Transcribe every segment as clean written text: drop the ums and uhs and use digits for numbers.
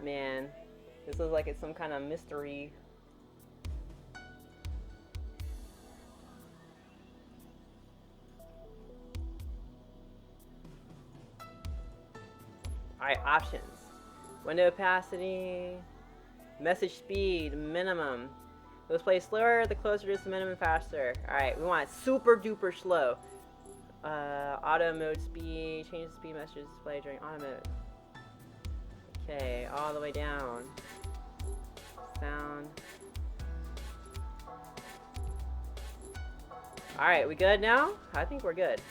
not, man. This looks like it's some kind of mystery. Alright, options. Window opacity, message speed, minimum. Let's play slower, the closer it is to minimum, faster. Alright, we want super duper slow. Auto mode speed, change the speed message display during auto mode. Okay, all the way down. Sound. Alright, we good now? I think we're good.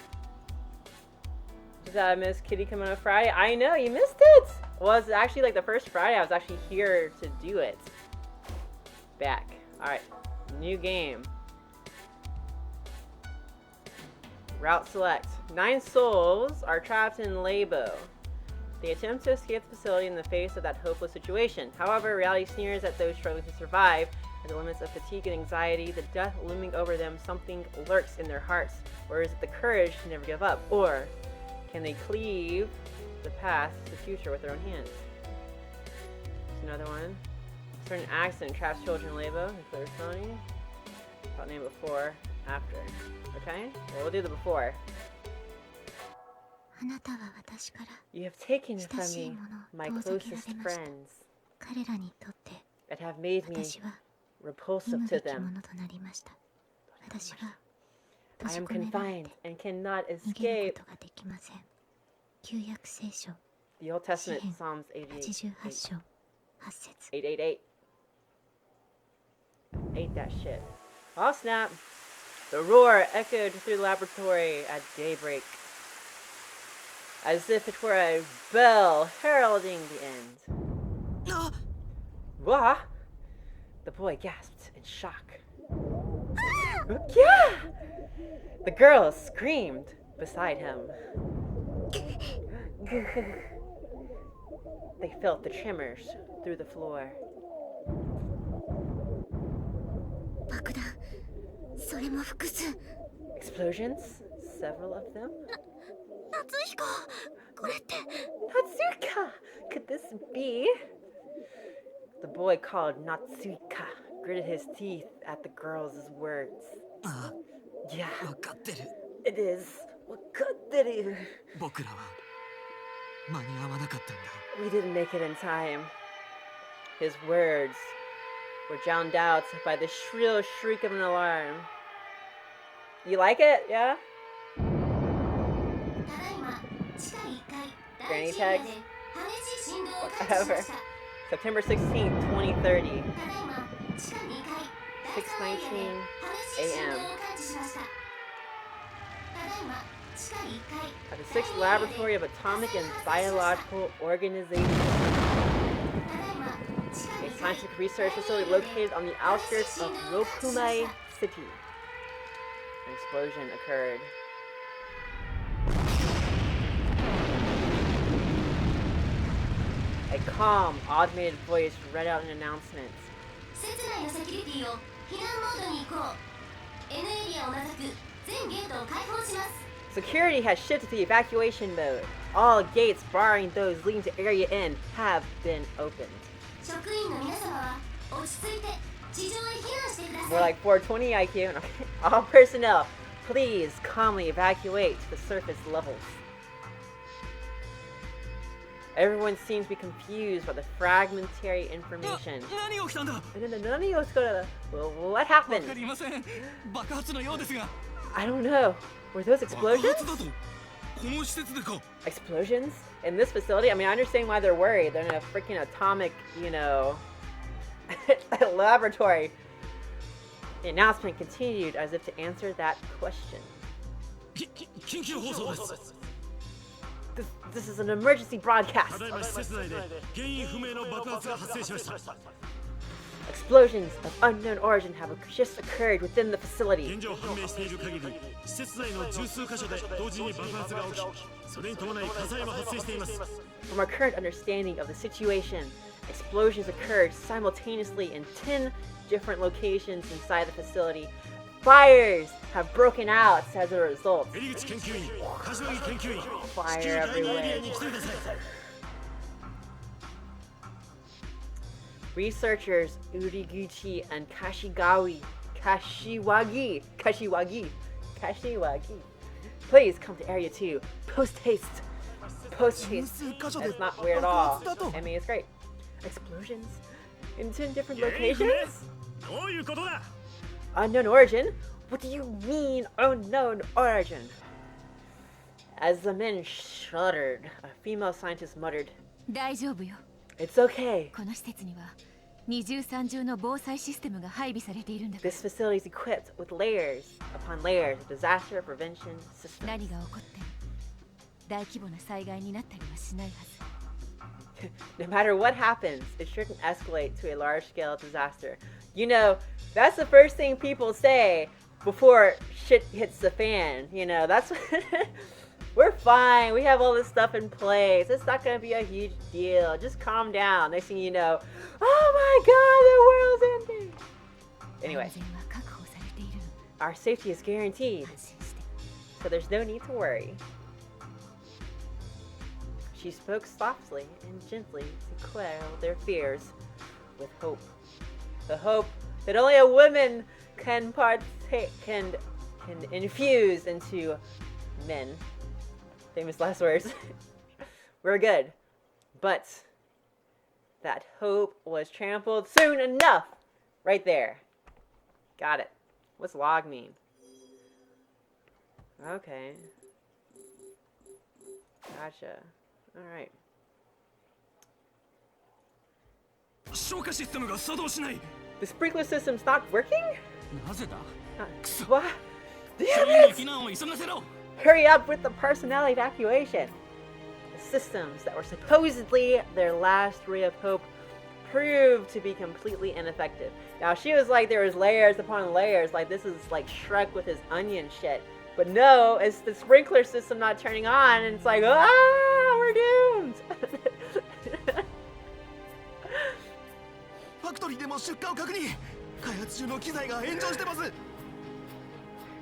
Just I missed Kitty coming on Friday. I know, you missed it! Well, it's actually like the first Friday I was actually here to do it. Back. Alright, new game. Route select. 9 souls are trapped in Labo. They attempt to escape the facility in the face of that hopeless situation. However, reality sneers at those struggling to survive. At the limits of fatigue and anxiety, the death looming over them, something lurks in their hearts. Or is it the courage to never give up? Or can they cleave the path to the future with their own hands? There's another one. Certain accident traps children in Labo. Nuclear Sony. About name before, after. Okay? Well, we'll do the before. You have taken from me my closest friends and have made me repulsive to them. I am confined and cannot escape. The Old Testament, Psalms 88. 888. 8 that shit. Oh snap! The roar echoed through the laboratory at daybreak, as if it were a bell heralding the end. What? The boy gasped in shock. Yeah! The girl screamed beside him. They felt the tremors through the floor. Explosions? Several of them? Natsuka! Could this be? The boy called Natsuka, gritted his teeth at the girl's words. Yeah, it is. We didn't make it in time. His words were drowned out by the shrill shriek of an alarm. You like it? Yeah? Granny tags? Whatever. September 16th, 2030. 6:19 a.m. At the 6th Laboratory of Atomic and Biological Organization. A scientific research facility located on the outskirts of Rokumai City. An explosion occurred. A calm, automated voice read out an announcement. Security has shifted to evacuation mode. All gates barring those leading to Area N have been opened. More like 420 IQ. All personnel, please calmly evacuate to the surface levels. Everyone seems to be confused by the fragmentary information. Well, what happened? I don't know. Were those explosions? Explosions? In this facility? I mean, I understand why they're worried. They're in a freaking atomic, laboratory. The announcement continued as if to answer that question. This is an emergency broadcast. Explosions of unknown origin have just occurred within the facility. From our current understanding of the situation, explosions occurred simultaneously in 10 different locations inside the facility. Fires have broken out as a result. Fire everywhere. Researchers Uriguchi and Kashiwagi, please come to Area 2. Post haste. Post haste. That's not weird at all. I mean, it's great. Explosions in 10 different locations? Unknown origin? What do you mean, unknown origin? As the men shuddered, a female scientist muttered, It's okay. This facility is equipped with layers upon layers of disaster prevention systems. No matter what happens, it shouldn't escalate to a large-scale disaster. You know, that's the first thing people say before shit hits the fan. You know, that's we're fine. We have all this stuff in place. It's not going to be a huge deal. Just calm down. Next thing you know, oh my God, the world's ending. Anyway, our safety is guaranteed, so there's no need to worry. She spoke softly and gently to quell their fears with hope. The hope that only a woman can infuse into men. Famous last words. We're good. But that hope was trampled soon enough. Right there. Got it. What's log mean? Okay. Gotcha. Alright. The sprinkler system's not working? What? Damn it! Hurry up with the personnel evacuation! The systems that were supposedly their last ray of hope proved to be completely ineffective. Now, she was like, there was layers upon layers, like this is like Shrek with his onion shit. But no, it's the sprinkler system not turning on, and it's like, we're doomed!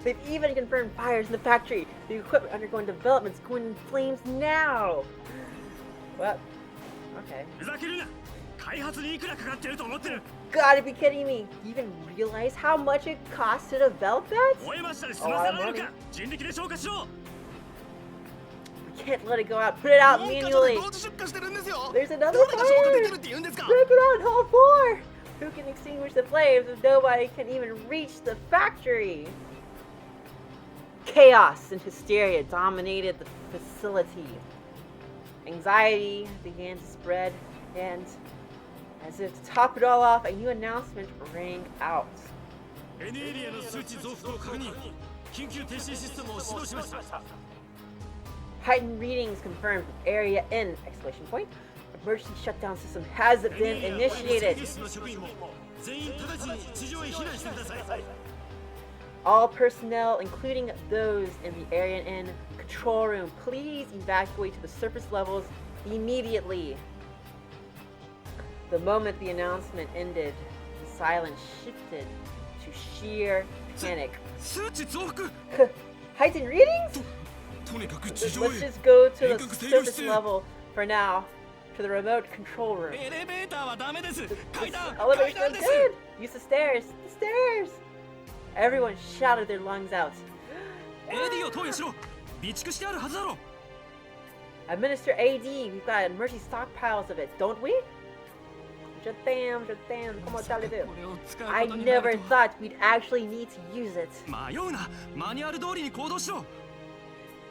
They've even confirmed fires in the factory. The equipment undergoing development is going in flames now. Well, okay. Gotta be kidding me. You even realize how much it costs to develop that? A lot of money. We can't let it go out. Put it out manually. There's another fire. Break it out in Hall 4. Who can extinguish the flames if nobody can even reach the factory? Chaos and hysteria dominated the facility. Anxiety began to spread, and as if to top it all off, a new announcement rang out. Heightened readings confirmed with Area N! Emergency shutdown system has been initiated. All personnel, including those in the Area N control room, please evacuate to the surface levels immediately. The moment the announcement ended, the silence shifted to sheer panic. Heightened readings? Let's just go to the surface level for now, to the remote control room. The elevator's not good! Use the stairs! The stairs! Everyone shouted their lungs out. Administer AD, we've got emergency stockpiles of it, don't we? I never thought we'd actually need to use it.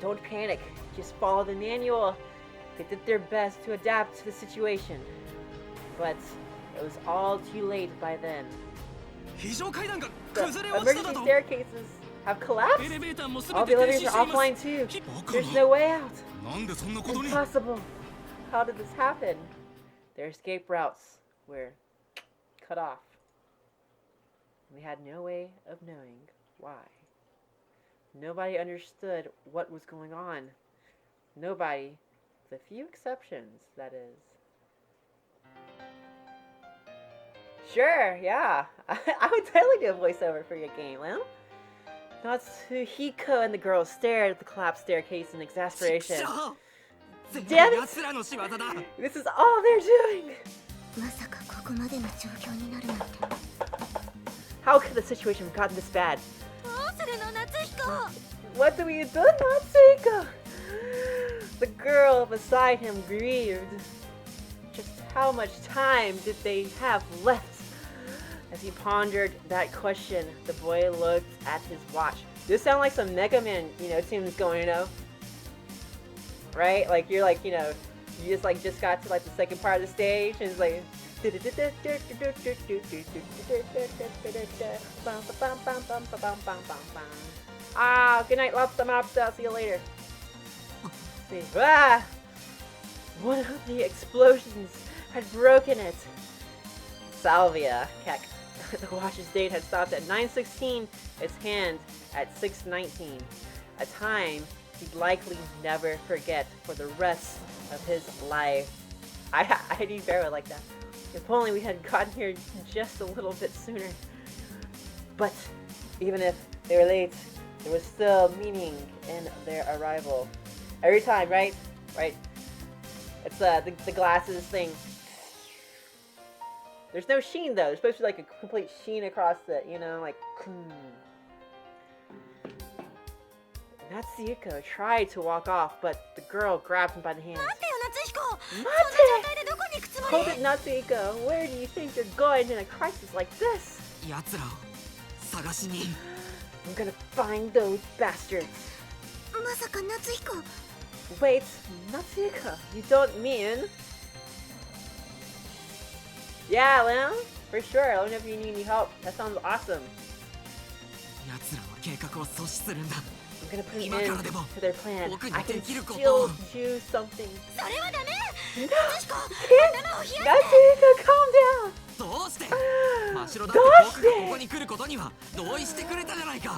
Don't panic, just follow the manual. They did their best to adapt to the situation. But it was all too late by then. The emergency staircases have collapsed? All the elevators are offline too. There's no way out. Impossible. How did this happen? Their escape routes were cut off. We had no way of knowing why. Nobody understood what was going on. Nobody, with a few exceptions, that is. Sure, yeah. I would totally do a voiceover for your game, Lim. Natsuhiko and the girls stared at the collapsed staircase in exasperation. Damn it! This is all they're doing! How could the situation have gotten this bad? What do we do, Natsuko? The girl beside him grieved. Just how much time did they have left? As he pondered that question, the boy looked at his watch. This sounds like some Mega Man, tunes going, right? Like you're like, you just got to like the second part of the stage, and it's like. Ah, good night, lobster mobster. I'll see you later. See. Ah! One of the explosions had broken it. Salvia, Keck. The watch's date had stopped at 9:16, its hand at 6:19. A time he'd likely never forget for the rest of his life. I do very like that. If only we had gotten here just a little bit sooner. But even if they were late, there was still meaning in their arrival. Every time, right? Right? It's the glasses thing. There's no sheen though. There's supposed to be like a complete sheen across it, like. Natsuko tried to walk off, but the girl grabbed him by the hands. Hold it, Natsuko. Where do you think you're going in a crisis like this? I'm gonna find those bastards. Wait, Natsuko, you don't mean? Yeah, Lam, for sure. Let me know if you need any help. That sounds awesome. I'm gonna put an end to their plan. I can still do something. Natsuko, calm down.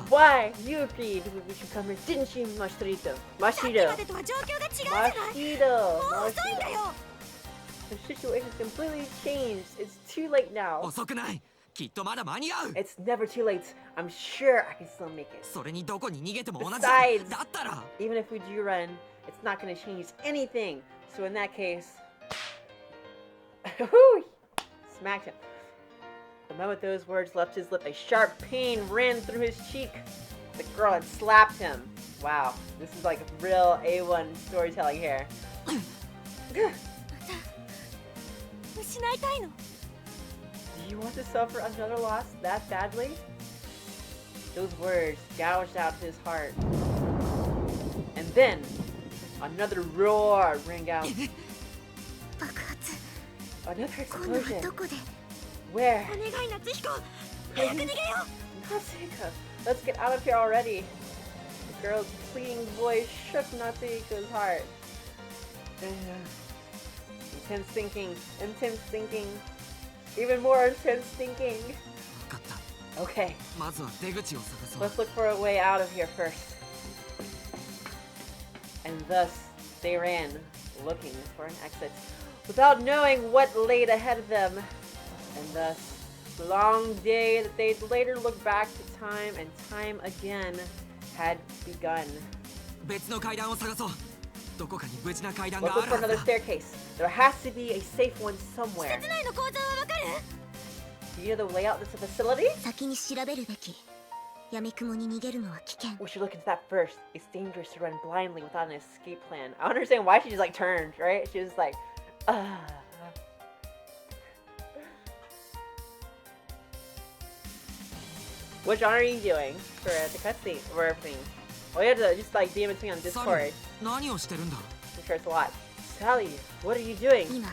Why? You agreed we should come here, didn't you, Mashiro? The situation's completely changed. It's too late now. It's never too late. I'm sure I can still make it. Besides, even if we do run, it's not going to change anything. So in that case, smacked him. The moment those words left his lip, a sharp pain ran through his cheek. The girl had slapped him. Wow, this is like real A1 storytelling here. Do you want to suffer another loss that badly? Those words gouged out his heart. And then, another roar rang out. Another explosion. Where? Natsuko, let's get out of here already. The girl's pleading voice shook Natsuko's heart. Intense thinking, even more intense thinking. Okay, let's look for a way out of here first. And thus, they ran, looking for an exit, without knowing what laid ahead of them. And thus, the long day that they'd later look back to time and time again had begun. Let's look for another staircase. There has to be a safe one somewhere. Do you know the layout of this facility? We should look into that first. It's dangerous to run blindly without an escape plan. I don't understand why she just like turned, right? She was like, What genre are you doing for the cutscene or everything? Well, you have to just like DM it to me on Discord. I'm sure it's a lot. Sally, what are you doing? I'm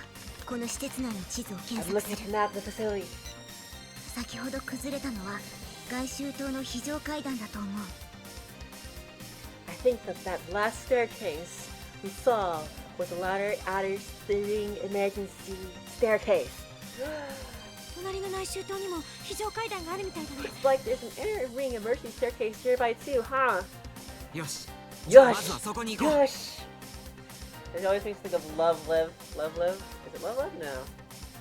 looking at the map of the facility. I think that last staircase we saw was a ladder outer steering emergency staircase. It's like there's an inner ring emergency staircase nearby too, huh? Yosh! It always makes me think of Love Live. Love Live? Is it Love Live? No.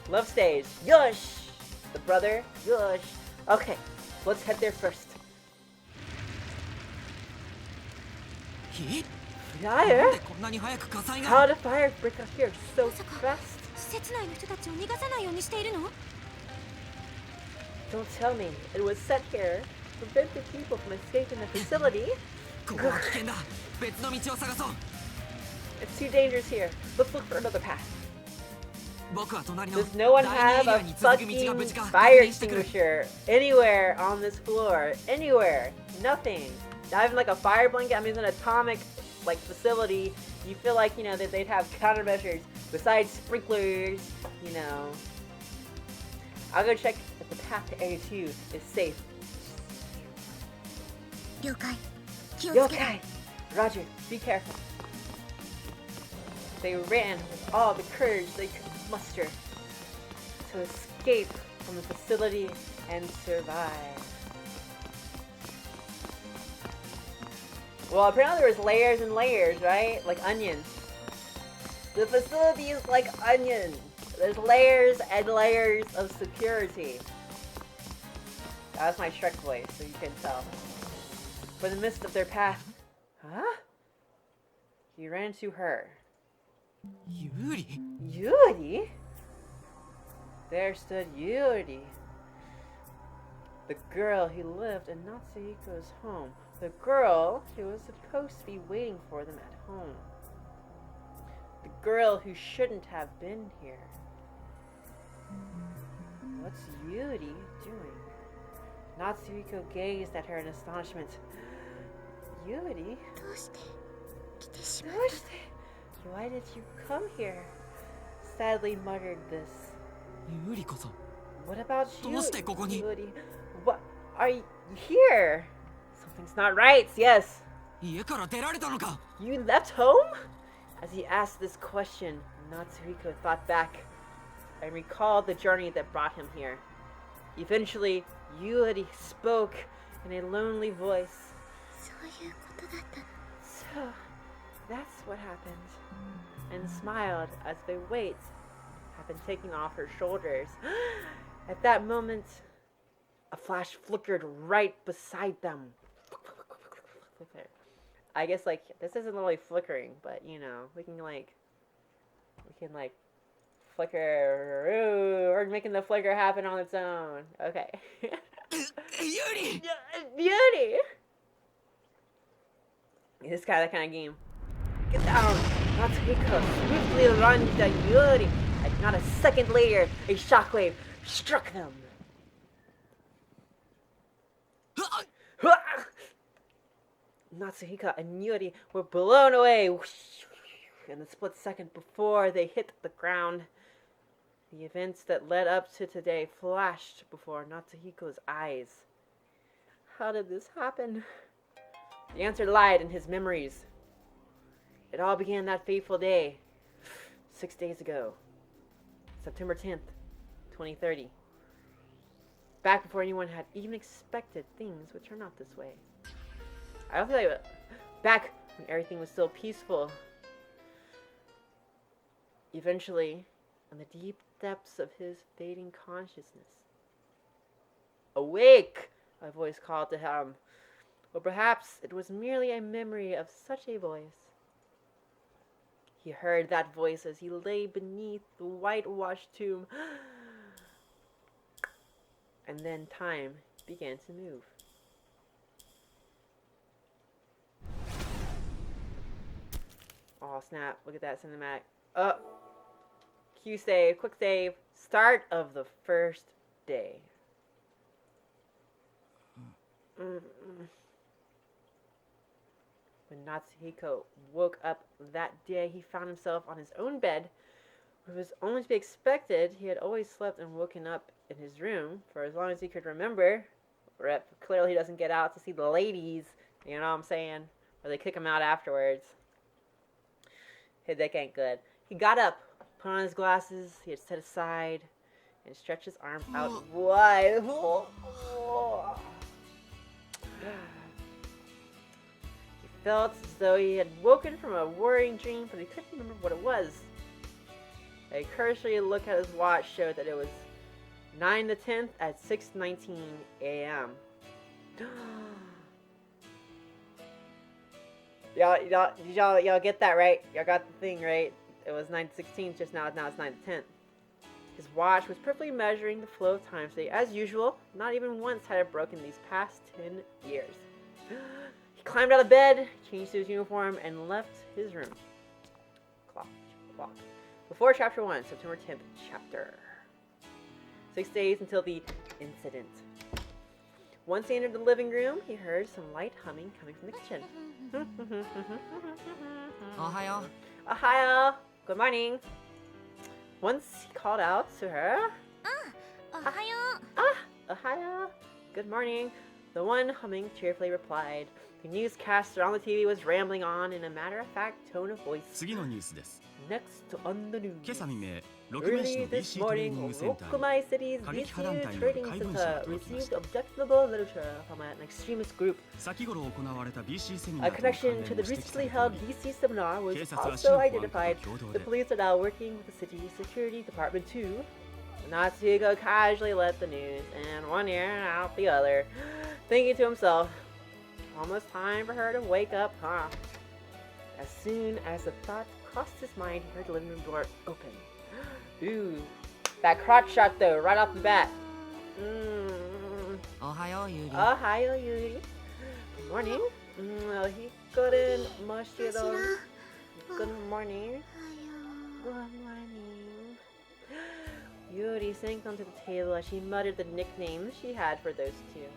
Love Stage. Yosh! The brother. Yosh. Okay, let's head there first. Fire? How did fire break up here so fast? Don't tell me it was set here to prevent the people from escaping the facility. ここは危険だ。別の道を探そう。 It's too dangerous here. Let's look for another path. 僕は隣の Does no one 第 have 二エリ a アに続く道が無事 fucking か fire 確認してくる。 extinguisher anywhere on this floor? Anywhere. Nothing. Not even like a fire blanket. I mean, it's an atomic like facility. You feel like, you know, that they'd have countermeasures besides sprinklers, you know. I'll go check if the path to Area 2 is safe. 了解。気をつけろ。 Yokai! Roger, be careful. They ran with all the courage they could muster to escape from the facility and survive. Well, apparently there was layers and layers, right? Like onions. The facility is like onions. There's layers and layers of security. That was my Shrek voice, so you can tell. But in the midst of their path... Huh? He ran to her. ユリ Yuri? There stood Yuri. The girl who lived in Natsuhiko's home. The girl who was supposed to be waiting for them at home. The girl who shouldn't have been here. What's Yuri doing? Natsuhiko gazed at her in astonishment. Yuri? どうして来てしまったの？ Why did you come here? Sadly muttered this. ユリこそ What about you? どうしてここに？ Yuri? What? Are you here? Something's not right, yes. 家から出られたのか？ You left home? As he asked this question, Natsuhiko thought back and recalled the journey that brought him here. Eventually, Yuri spoke in a lonely voice. そういうことだったの。 So, that's what happened. And smiled as the weight had been taken off her shoulders. At that moment, a flash flickered right beside them. I guess, like, this isn't really flickering, but, you know, we can, like, flicker. Ooh, we're making the flicker happen on its own. Okay. ユリ Beauty! This kind of game. Get down! Natsuhiko swiftly lunged at Yuri, and not a second later, a shockwave struck them. Natsuhiko and Yuri were blown away in the split second before they hit the ground. The events that led up to today flashed before Natsuhiko's eyes. How did this happen? The answer lied in his memories. It all began that fateful day, 6 days ago, September 10th, 2030. Back before anyone had even expected things would turn out this way. I don't feel like back when everything was still peaceful. Eventually, in the deep depths of his fading consciousness. Awake! A voice called to him. Or perhaps it was merely a memory of such a voice. He heard that voice as he lay beneath the whitewashed tomb. And then time began to move. Oh snap, look at that cinematic. Oh! Q save, quick save. Start of the first day. When Natsuhiko woke up that day, he found himself on his own bed. It was only to be expected. He had always slept and woken up in his room for as long as he could remember. Rep, clearly he doesn't get out to see the ladies, you know what I'm saying? Or they kick him out afterwards. His dick ain't good. He got up, put on his glasses, he had set aside, and stretched his arms out wide. He felt as though he had woken from a worrying dream, but he couldn't remember what it was. A cursory look at his watch showed that it was 9 the 10th at 6:19 a.m. Y'all get that right? Y'all got the thing right? It was 9:16 just now. Now it's 9:10. His watch was perfectly measuring the flow of time today. As usual, not even once had it broken these past 10 years. He climbed out of bed, changed to his uniform, and left his room. Clock. Before chapter 1, September 10th chapter. 6 days until the incident. Once he entered the living room, he heard some light humming coming from the kitchen. Ohayo. Ohayo! Good morning! Once he called out to her, Ohayo. Ohayo! Good morning! The one humming cheerfully replied. The newscaster on the TV was rambling on in a matter-of-fact tone of voice. 次のニュースです。 Next on the news. 今朝未明、6名市 Early の this DC トレーニン morning, グセンターに Rokumai City's 過激 DC 派団体による Trading 怪文書 Center が届きまし received た。 objectionable literature from an extremist group. 先頃行われた BC セミナ A ーとの関 connection 連 to も the 指摘さ recently れてお held り、 DC seminar was 警察は also 市の保安官 identified. と共同 The で police are now working with the city's security department too. Natsuko casually let the news in one ear and out the other, thinking to himself, almost time for her to wake up, huh? As soon as the thought crossed his mind, he heard the living room door open. Ooh, that crotch shot though, right off the bat. Ohayo, Yuri. Ohayo, Yuri. Good morning. Hikoden Moshiro. Good morning. Good morning. Yuri sank onto the table as she muttered the nicknames she had for those two.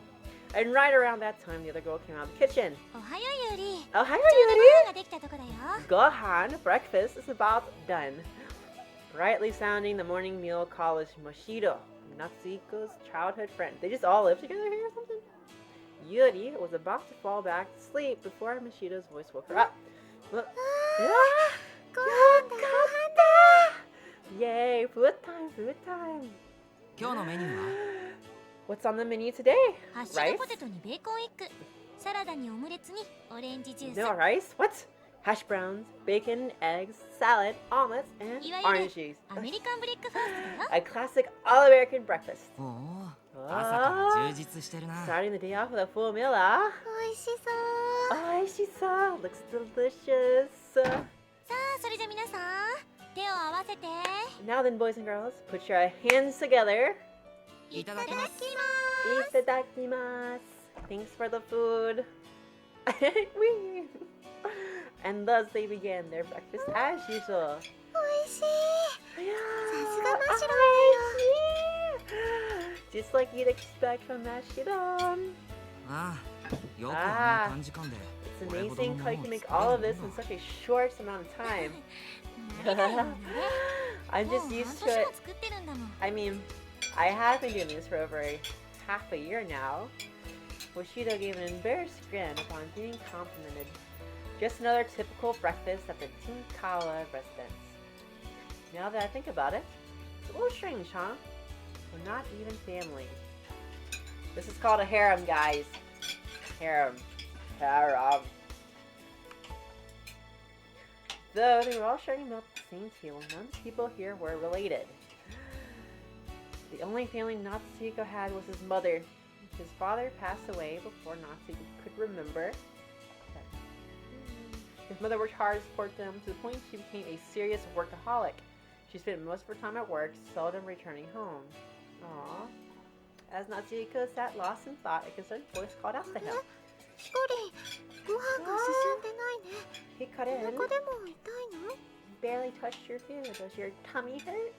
And right around that time, the other girl came out of the kitchen. Ohayo, Yuri. Ohayo, ちょうどご Yuri. 飯ができたとこだよ。 Gohan, breakfast is about done. Brightly sounding, the morning meal call is Moshiro, Natsuko's childhood friend. They just all live together here or something? Yuri was about to fall back to sleep before Moshiro's voice woke her up. Look. Yay, food time, food time. 今日のメニューは What's on the menu today? ハッシュ Rice? ドポテトにベーコンエッグ、サラダにオムレツにオレンジジュース。 No rice? What? Hash browns, bacon, eggs, salad, omelets, and いわ orange ゆる juice. アメリカンブレックファーストだよ。 A classic all-American breakfast. おお、朝から充実してるな。 Starting the day off with a full meal, huh? 美味しそう。 Oishisa, looks delicious. さあ、それじゃ皆さん、手を合わせて。 Now then, boys and girls, put your hands together. いただきます。 Itadakimasu. Thanks for the food. Wee. And thus they began their breakfast as usual. 美味しい。 Just like you'd expect from Mashidon. ああ、よくあの短時間で。 It's amazing how you can make all of this in such a short amount of time. 慣れだよね。 I'm もう just 半 used 年 to も it. 作ってるんだもん。 I mean, I have been doing this for over half a year now. Washido gave an embarrassed grin upon being complimented. Just another typical breakfast at the Tinkawa residence. Now that I think about it, it's a little strange, huh? We're not even family. This is called a harem, guys. Harem. Harem. Though they were all sharing milk at the same table, none of the people here were related. The only family Natsuko had was his mother. His father passed away before Natsuko could remember. His mother worked hard to support them to the point she became a serious workaholic. She spent most of her time at work, seldom returning home. Aww. As Natsuko sat lost in thought, a concerned voice called out to him. ひこり、ご飯が進んでないね。 Hikarin, ここでも痛いの？ you barely touched your food. Does your tummy hurt?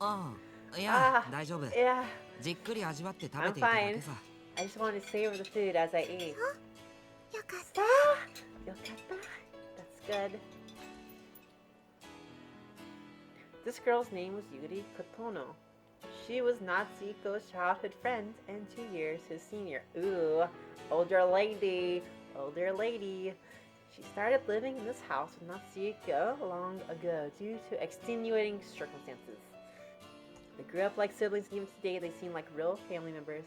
ああ、いやあ、ー大丈夫。 Yeah, じっくり味わって食べていただけさ。 I just wanted to savor the food as I ate. よかった。 Yokata. That's good. This girl's name was Yuri Kotono. She was Natsuko's childhood friend and 2 years his senior. Ooh, older lady. Older lady. She started living in this house with Natsuko long ago due to extenuating circumstances. They grew up like siblings, and even today they seem like real family members.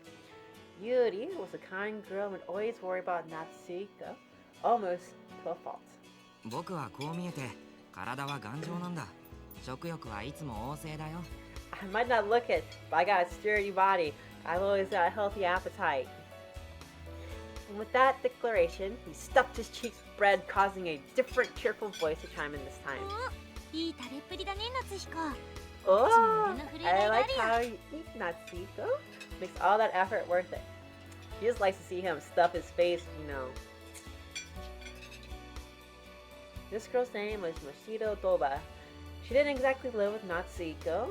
Yuri was a kind girl and would always worry about Natsuko, almost to a fault. 僕はこう見えて体は頑丈なんだ。食欲はいつも旺盛だよ。 I might not look it, but I got a sturdy body. I've always got a healthy appetite. And with that declaration, he stuffed his cheeks with bread, causing a different cheerful voice to chime in this time. いい食べっぷりだね夏彦。 Oh, いつも腕の振るいが I いがあ like るよ。 how you eat Natsuko. Makes all that effort worth it. He just likes to see him stuff his face, you know. This girl's name was Mashido Toba. She didn't exactly live with Natsuko.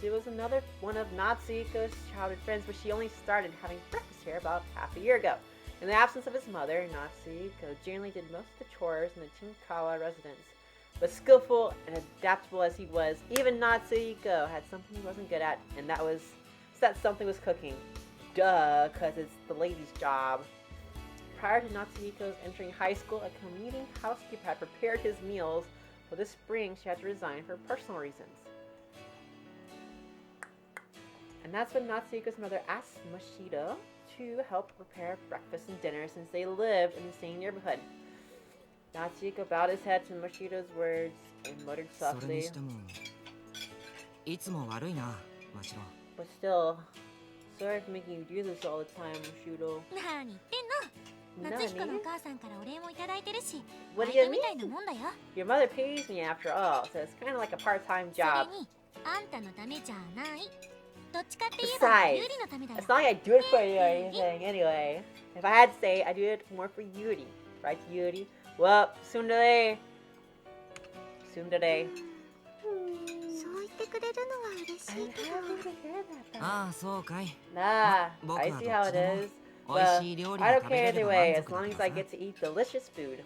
She was another one of Natsuko's childhood friends, but she only started having breakfast here about half a year ago. In the absence of his mother, Natsuko generally did most of the chores in the Chinkawa residence. But skillful and adaptable as he was, even Natsuko had something he wasn't good at, and that something was cooking. Duh, because it's the lady's job. Prior to Natsuhiko's entering high school, a commuting housekeeper had prepared his meals, but this spring she had to resign for personal reasons. And that's when Natsuhiko's mother asked Mashido to help prepare breakfast and dinner since they lived in the same neighborhood. Natsuhiko bowed his head to Mashido's words and muttered それに softly. してもいつも悪いなマシロ。 But still, sorry for making you do this all the time, Mashido. 何言ってんの。夏彦のお母さんからお礼もいただいてるし、 What バ do イ you トみたいな mean? もんだよ。 Your mother pays me after all, so it's kind of like a part-time それ job. にあんたのためじゃない。どっちかって言えば Besides, ユーリのためだよ。 it's not like I do it for you or anything anyway. If I had to say, I do it more for Yuri. Right, Yuri? Well, soon today. Soon today. そう言ってくれるのは嬉し I'm いけど。 happy to hear that, though. ああそうかい。 Nah, Boku I wa see how it dochi is. 美味 Well, しい料理 I が don't 食べ care れれば anyway, 満 as 足 long だ as か I ら get to eat delicious food.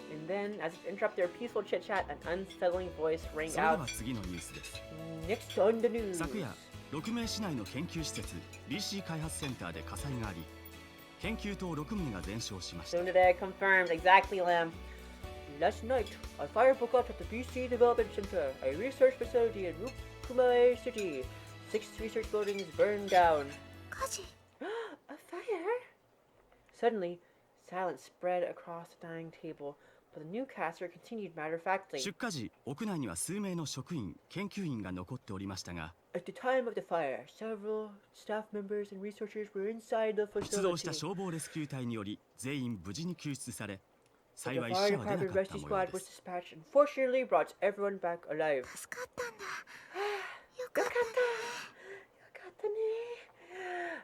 And then, as if to interrupt their peaceful chit-chat, an unsettling voice rang それで out. は次のニュースです。 Next on the news. 昨夜6名市内の研究施設 BC 開発センターで火災があり、研究棟6棟が全焼しました。 Soon today, confirmed. Exactly, Lim. Last night, a fire broke out at the BC Development Center, a research facility in Rukumae City. 6 research buildings burned down. 火事。 A fire? Suddenly, silence spread across the dining table, but the newscaster continued matter-of-factly. 出火時、屋内には数名の職員、研究員が残っておりましたが、 At the time of the fire, several staff members and researchers were inside the 出動した facility. 消防レスキュー隊により全員無事に救出され、 But the 幸い死 fire 者は出な department かった rescue 模様 squad で was す。 dispatched and fortunately brought everyone back alive. 助かったんだ。よ よかった。よかったね。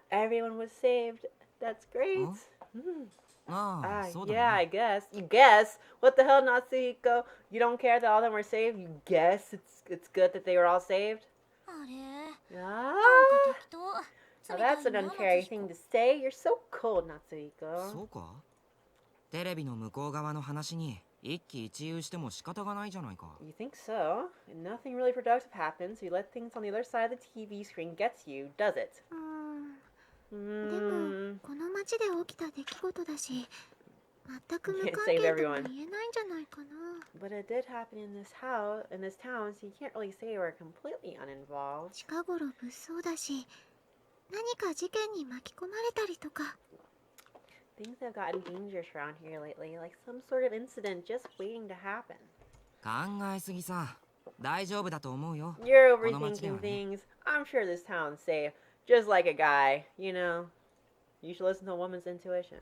Everyone was saved. That's great. Huh? Mm. ああ Ah, そうだ yeah, ね I guess. You guess? What the hell, Natsuhiko? You don't care that all of them were saved? You guess it's good that they were all saved? あれ。 Ah, なんか適当。 well, that's an uncaring thing to say. You're so cold, そ Natsuhiko. うかテレビの向こう側の話に一喜一憂しても仕方がないじゃないか。 You think so? And nothing really productive happens. You let things on the other side of the TV screen get to you, does it? でも Mm. この町で起きた出来事だし、全く無 Can't 関 save 係とも everyone. 言えないんじゃないかな。 But it did happen in this house, in this town, so you can't really say we're completely uninvolved. 近頃物騒だし、何か事件に巻き込まれたりとか。 Things have gotten dangerous around here lately, like some sort of incident just waiting to happen. 考えすぎさ。大丈夫だと思うよ。 You're この町では overthinking ね。 things. I'm sure this town's safe, just like a guy, you know. You should listen to a woman's intuition.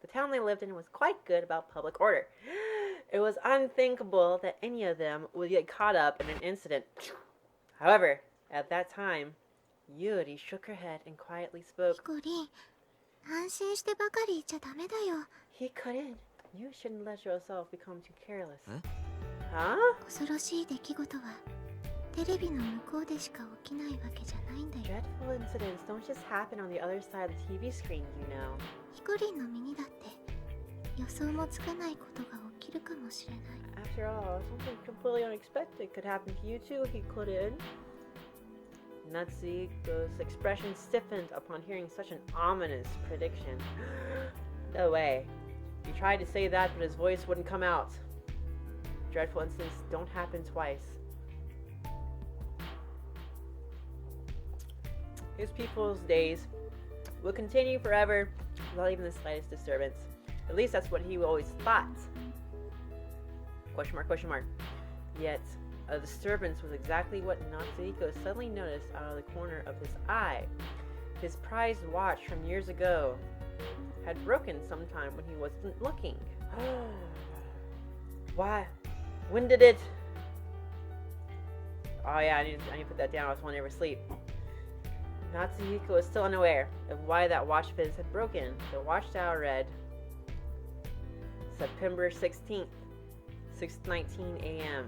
The town they lived in was quite good about public order. It was unthinkable that any of them would get caught up in an incident. However, at that time, Yuri shook her head and quietly ヒ spoke. コリン、安心してばかり言っちゃダメだよ。 He couldn't. You shouldn't let yourself become too careless. Huh? Huh? 恐ろしい出来事はテレビの向こうでしか起きないわけじゃないんだよ。 Dreadful incidents don't just happen on the other side of the TV screen, you know. ヒコリンの身にだって予想もつかないことが起きるかもしれない。 After all, something completely unexpected could happen to you too, he couldn't. Natsuhiko's expression stiffened upon hearing such an ominous prediction. No way. He tried to say that, but his voice wouldn't come out. Dreadful incidents don't happen twice. His people's days will continue forever without even the slightest disturbance. At least that's what he always thought. Question mark, question mark. Yet, a disturbance was exactly what Natsuhiko suddenly noticed out of the corner of his eye. His prized watch from years ago had broken sometime when he wasn't looking. Why? When did it? Oh yeah, I need to put that down. I was wondering if sleep. Natsuhiko was still unaware of why that watch face had broken. The watchtower read September 16th, 6:19 a.m.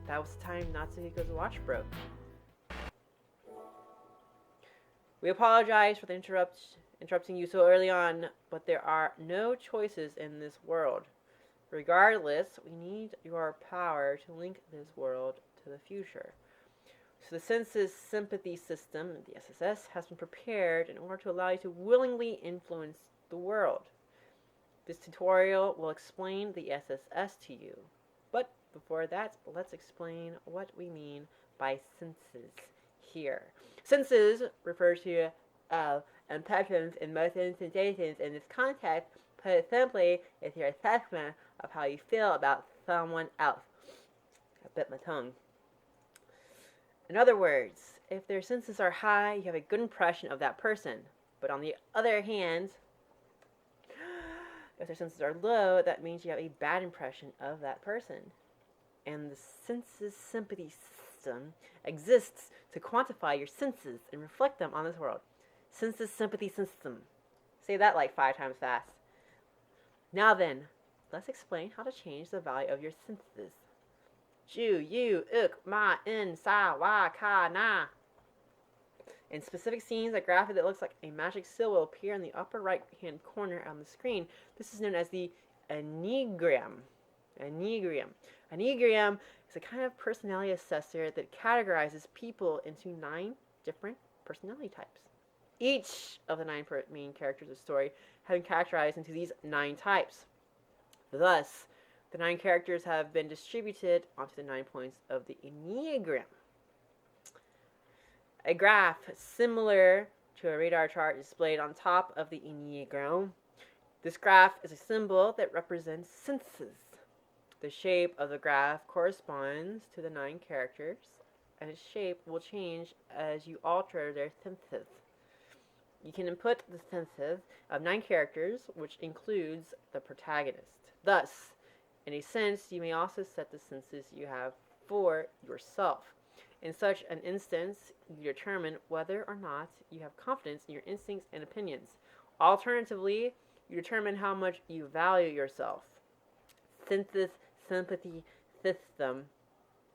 That was the time Natsuhiko's watch broke. We apologize for the interrupting you so early on, but there are no choices in this world. Regardless, we need your power to link this world to the future. So the senses sympathy system, the SSS, has been prepared in order to allow you to willingly influence the world. This tutorial will explain the SSS to you. But before that, let's explain what we mean by senses here. Senses refer to impressions, emotions, sensations. In this context, put it simply, it's your assessment of how you feel about someone else. I bit my tongue. In other words, if their senses are high, you have a good impression of that person. But on the other hand, if their senses are low, that means you have a bad impression of that person. And the senses sympathy system exists to quantify your senses and reflect them on this world. Senses sympathy system. Say that like 5 times fast. Now then, let's explain how to change the value of your senses. Ju, yu, uk, ma, in, sa, wa, ka, na. In specific scenes, a graphic that looks like a magic seal will appear in the upper right-hand corner on the screen. This is known as the enneagram. Enneagram is a kind of personality assessor that categorizes people into 9 different personality types. Each of the 9 main characters of the story have been categorized into these 9 types. Thus, the 9 characters have been distributed onto the 9 points of the Enneagram. A graph similar to a radar chart is displayed on top of the Enneagram. This graph is a symbol that represents senses. The shape of the graph corresponds to the 9 characters, and its shape will change as you alter their senses. You can input the senses of 9 characters, which includes the protagonist. Thus, in a sense, you may also set the senses you have for yourself. In such an instance, you determine whether or not you have confidence in your instincts and opinions. Alternatively, you determine how much you value yourself. Senses sympathy system,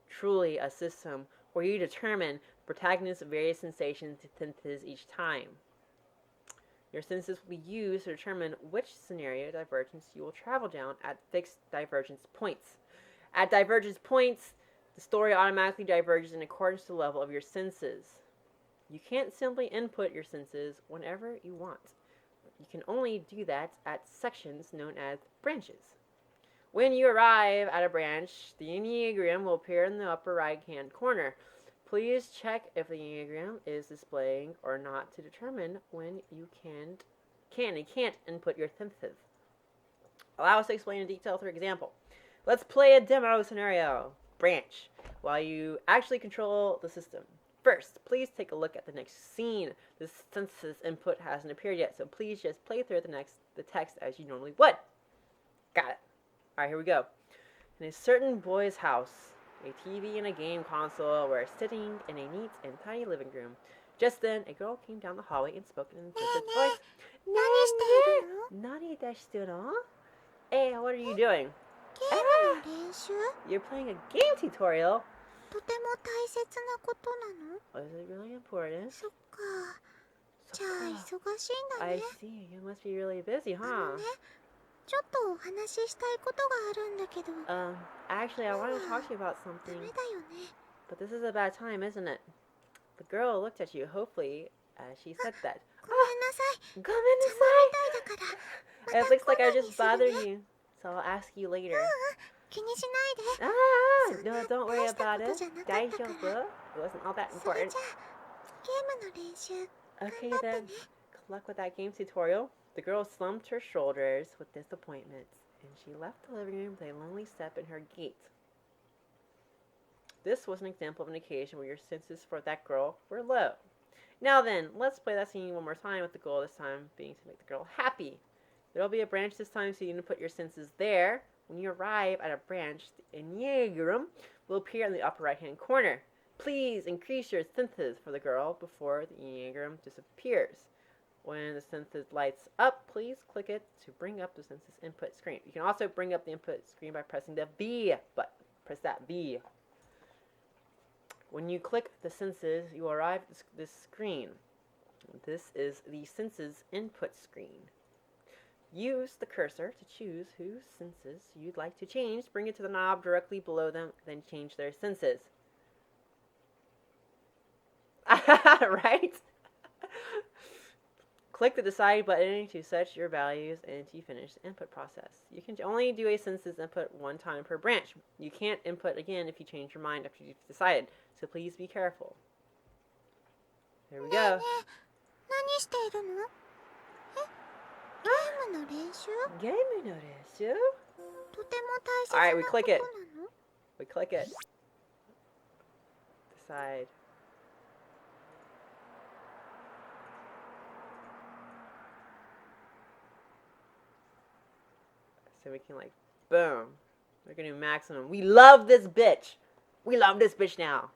truly a system where you determine the protagonist's various sensations and senses each time. Your senses will be used to determine which scenario divergence you will travel down at fixed divergence points. At divergence points, the story automatically diverges in accordance to the level of your senses. You can't simply input your senses whenever you want. You can only do that at sections known as branches. When you arrive at a branch, the Enneagram will appear in the upper right-hand corner. Please check if the Enneagram is displaying or not to determine when you can and can't input your senses. Allow us to explain in detail through example. Let's play a demo scenario. Branch, while you actually control the system. First, please take a look at the next scene. The senses input hasn't appeared yet, so please just play through the text as you normally would. Got it. Alright, here we go. In a certain boy's house, a TV and a game console were sitting in a neat and tiny living room. Just then, a girl came down the hallway and spoke in an intensive voice. Nani deshite no? Hey, what are you doing? You're playing a game tutorial? とても大切なことなの？ Oh, is it really important? そっか。じゃあ忙しいんだ I ね。 see. You must be really busy, あ huh? のね、ちょっとお話ししたいことがあるんだけど。 Actually, I want to talk to you about something. ダメだよね。 But this is a bad time, isn't it? The girl looked at you hopefully as she said that. ごめんなさい。 Go 邪魔みたいだから。 It looks like I just bothered you, so I'll ask you later. 気にしないで。 No, don't worry about it. 大したことじゃなかったから。 Daijoubu. It wasn't all that それ important. じゃあ、ゲームの練習。 Okay 頑張って then. ね。 Good luck with that game tutorial. The girl slumped her shoulders with disappointment, and she left the living room with a lonely step in her gait. This was an example of an occasion where your senses for that girl were low. Now then, let's play that scene one more time with the goal this time being to make the girl happy. There will be a branch this time, so you need to put your senses there. When you arrive at a branch, the Enneagram will appear in the upper right-hand corner. Please increase your senses for the girl before the enneagram disappears. When the senses lights up, please click it to bring up the senses input screen. You can also bring up the input screen by pressing the B button. Press that B. When you click the senses, you will arrive at this screen. This is the senses input screen. Use the cursor to choose whose senses you'd like to change. Bring it to the knob directly below them, then change their senses. Right? Click the decide button to set your values and to finish the input process. You can only do a senses input one time per branch. You can't input again if you change your mind after you've decided, so please be careful. Here we go. 何しているの？ゲームの練習？ゲームの練習？とても大切 Alright, な we こと click な it. の？ We click it. Decide. So we can like, boom. We're gonna do maximum. We love this bitch. We love this bitch now.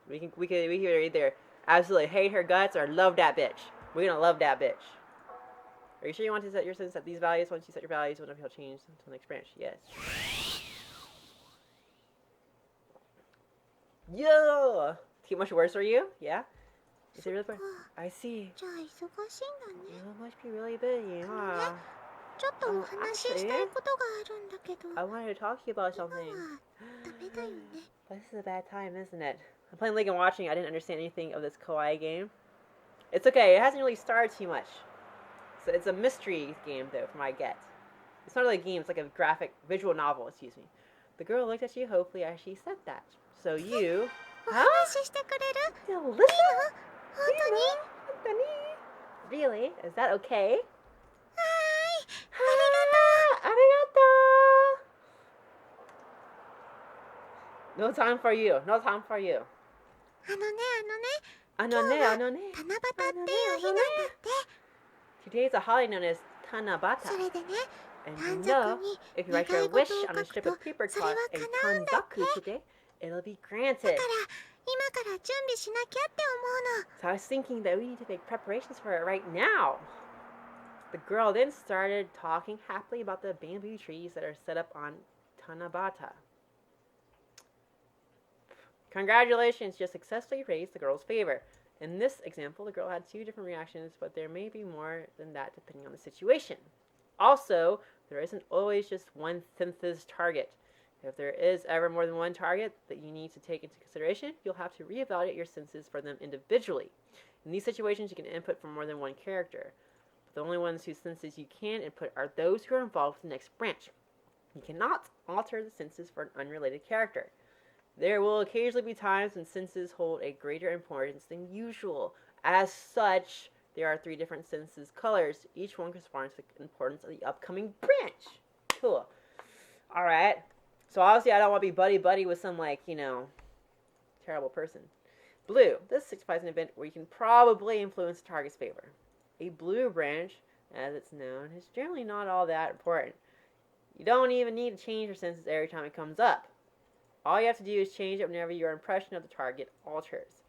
We can either absolutely hate her guts or love that bitch. We're gonna love that bitch. Are you sure you want to set your senses at these values? Once you set your values, whenever you'll change to the next branch. Yes. Yo! Too much worse for you? Yeah? Is it really fun? I see. じゃあ忙しいんだね。 You must be really busy, huh? ちょっとお話ししたいことがあるんだけど。 I wanted to talk to you about 今 something. はダメだよね。 But this is a bad time, isn't it? I'm playing League and watching. I didn't understand anything of this kawaii game. It's okay. It hasn't really started too much. So it's a mystery game, though, from what I get. It's not really a game. It's like a visual novel, excuse me. The girl looked at you hopefully as she said that. So you... お話ししてくれる？ Delicious? 本当に？ Really? Is that okay? はーい。 Arigato! No time for you. No time for you. あのね。 Ano ne, ano ne. 七夕っていう日なんだって。 Today's a holiday known as Tanabata. それでね、 And 短 you 冊 know, に if you write 願 your い事を wish 書 on a く strip と of paper それは called a 叶うんだって。 tanzaku today, it'll be だ granted. から今から準備しなきゃって思うの。 So I was thinking that we need to make preparations for it right now. The girl then started talking happily about the bamboo trees that are set up on Tanabata. Congratulations, you successfully raised the girl's favor. In this example, the girl had 2 different reactions, but there may be more than that depending on the situation. Also, there isn't always just one synthesis target. If there is ever more than one target that you need to take into consideration, you'll have to reevaluate your senses for them individually. In these situations, you can input from more than one character. But the only ones whose senses you can input are those who are involved with the next branch. You cannot alter the senses for an unrelated character. There will occasionally be times when senses hold a greater importance than usual. As such, there are 3 different senses colors. Each one corresponds to the importance of the upcoming branch. Cool. Alright. So obviously I don't want to be buddy-buddy with some, like, you know, terrible person. Blue. This signifies an event where you can probably influence the target's favor. A blue branch, as it's known, is generally not all that important. You don't even need to change your senses every time it comes up. All you have to do is change it whenever your impression of the target alters.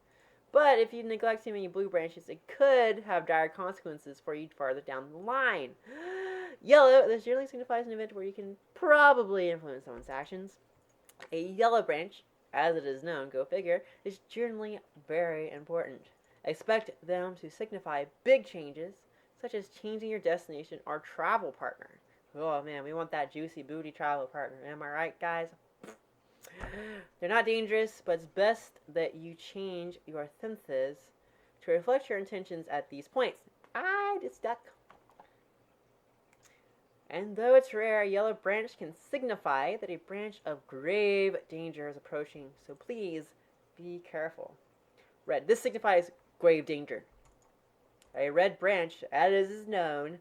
But if you neglect too many blue branches, it could have dire consequences for you farther down the line. Yellow, this generally signifies an event where you can probably influence someone's actions. A yellow branch, as it is known, go figure, is generally very important. Expect them to signify big changes, such as changing your destination or travel partner. Oh man, we want that juicy booty travel partner. Am I right, guys? They're not dangerous, but it's best that you change your senses to reflect your intentions at these points. It's stuck. And though it's rare, a yellow branch can signify that a branch of grave danger is approaching, so please be careful. Red. This signifies grave danger. A red branch, as is known,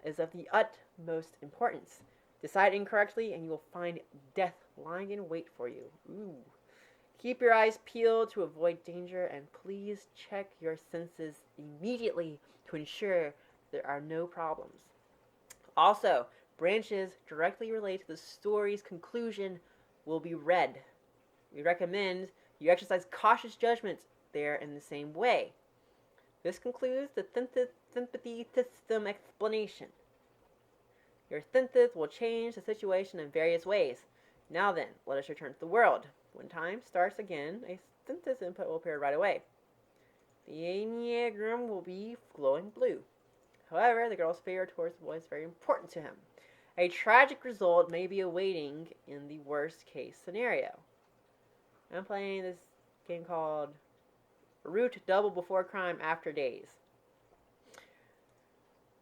is of the utmost importance. Decide incorrectly and you will find death lying in wait for you. Ooh. Keep your eyes peeled to avoid danger, and please check your senses immediately to ensure there are no problems. Also, branches directly related to the story's conclusion will be red. We recommend You exercise cautious judgment there in the same way. This concludes the sympathy system explanation. Your synthesis will change the situation in various ways. Now then, let us return to the world. When time starts again, a synthesis input will appear right away. The Enneagram will be glowing blue. However, the girl's favor towards the boy is very important to him. A tragic result may be awaiting in the worst case scenario. I'm playing this game called Root Double Before Crime After Days.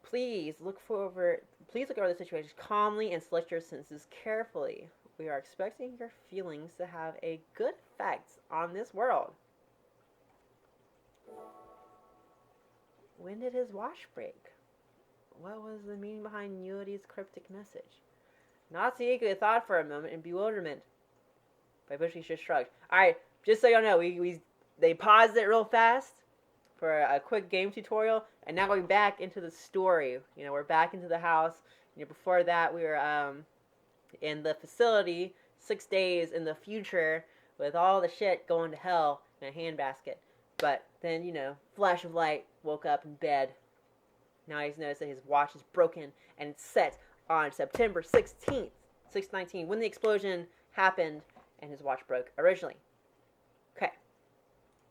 Please look over the situation calmly and select your sentences carefully. We are expecting your feelings to have a good effect on this world. When did his watch break? What was the meaning behind Yuri's cryptic message? Natsuhiko thought for a moment in bewilderment, but eventually just shrugged. Alright, just so y'all know, they paused it real fast for a quick game tutorial, and now we're back into the story. You know, we're back into the house. You know, before that, we were in the facility 6 days in the future with all the shit going to hell in a handbasket. But then, you know, flash of light, woke up in bed. Now he's noticed that his watch is broken, and it's set on September 16th, 6/19, when the explosion happened and his watch broke originally. Okay.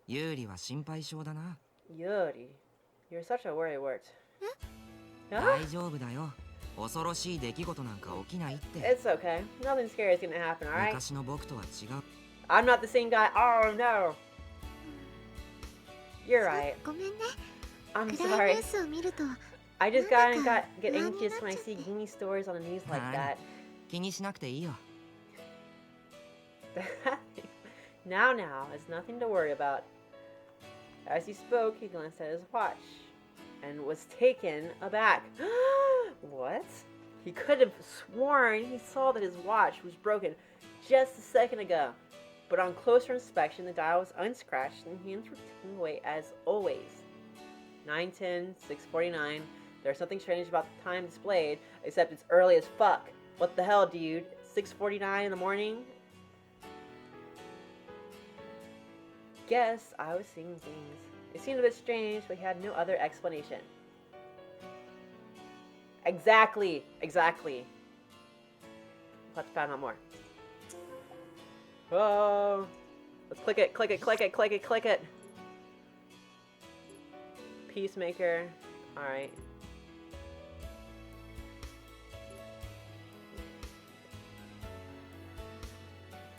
Yuri は心配性だな。 Yuri, you're such a worrywart. 大丈夫だよ。恐ろしい出来事なんか起きないって。 It's okay. Nothing scary is gonna happen, alright? 昔の僕とは違う。 I'm not the same guy. Oh no. You're right. ごめんね。 I'm 暗いニュ sorry. ースを見ると I just get anxious when I see gloomy stories on the news like that. 気にしなくていいよ。 Now, it's nothing to worry about. As he spoke, he glanced at his watch and was taken aback. What? He could have sworn he saw that his watch was broken just a second ago. But on closer inspection, the dial was unscratched and hands were ticking away as always. 9:10, 6:49. There's something strange about the time displayed, except it's early as fuck. What the hell, dude? 6:49 in the morning? Guess I was seeing things. It seemed a bit strange, but he had no other explanation. Exactly. Let's find out more. Oh, let's click it. Peacemaker. Alright.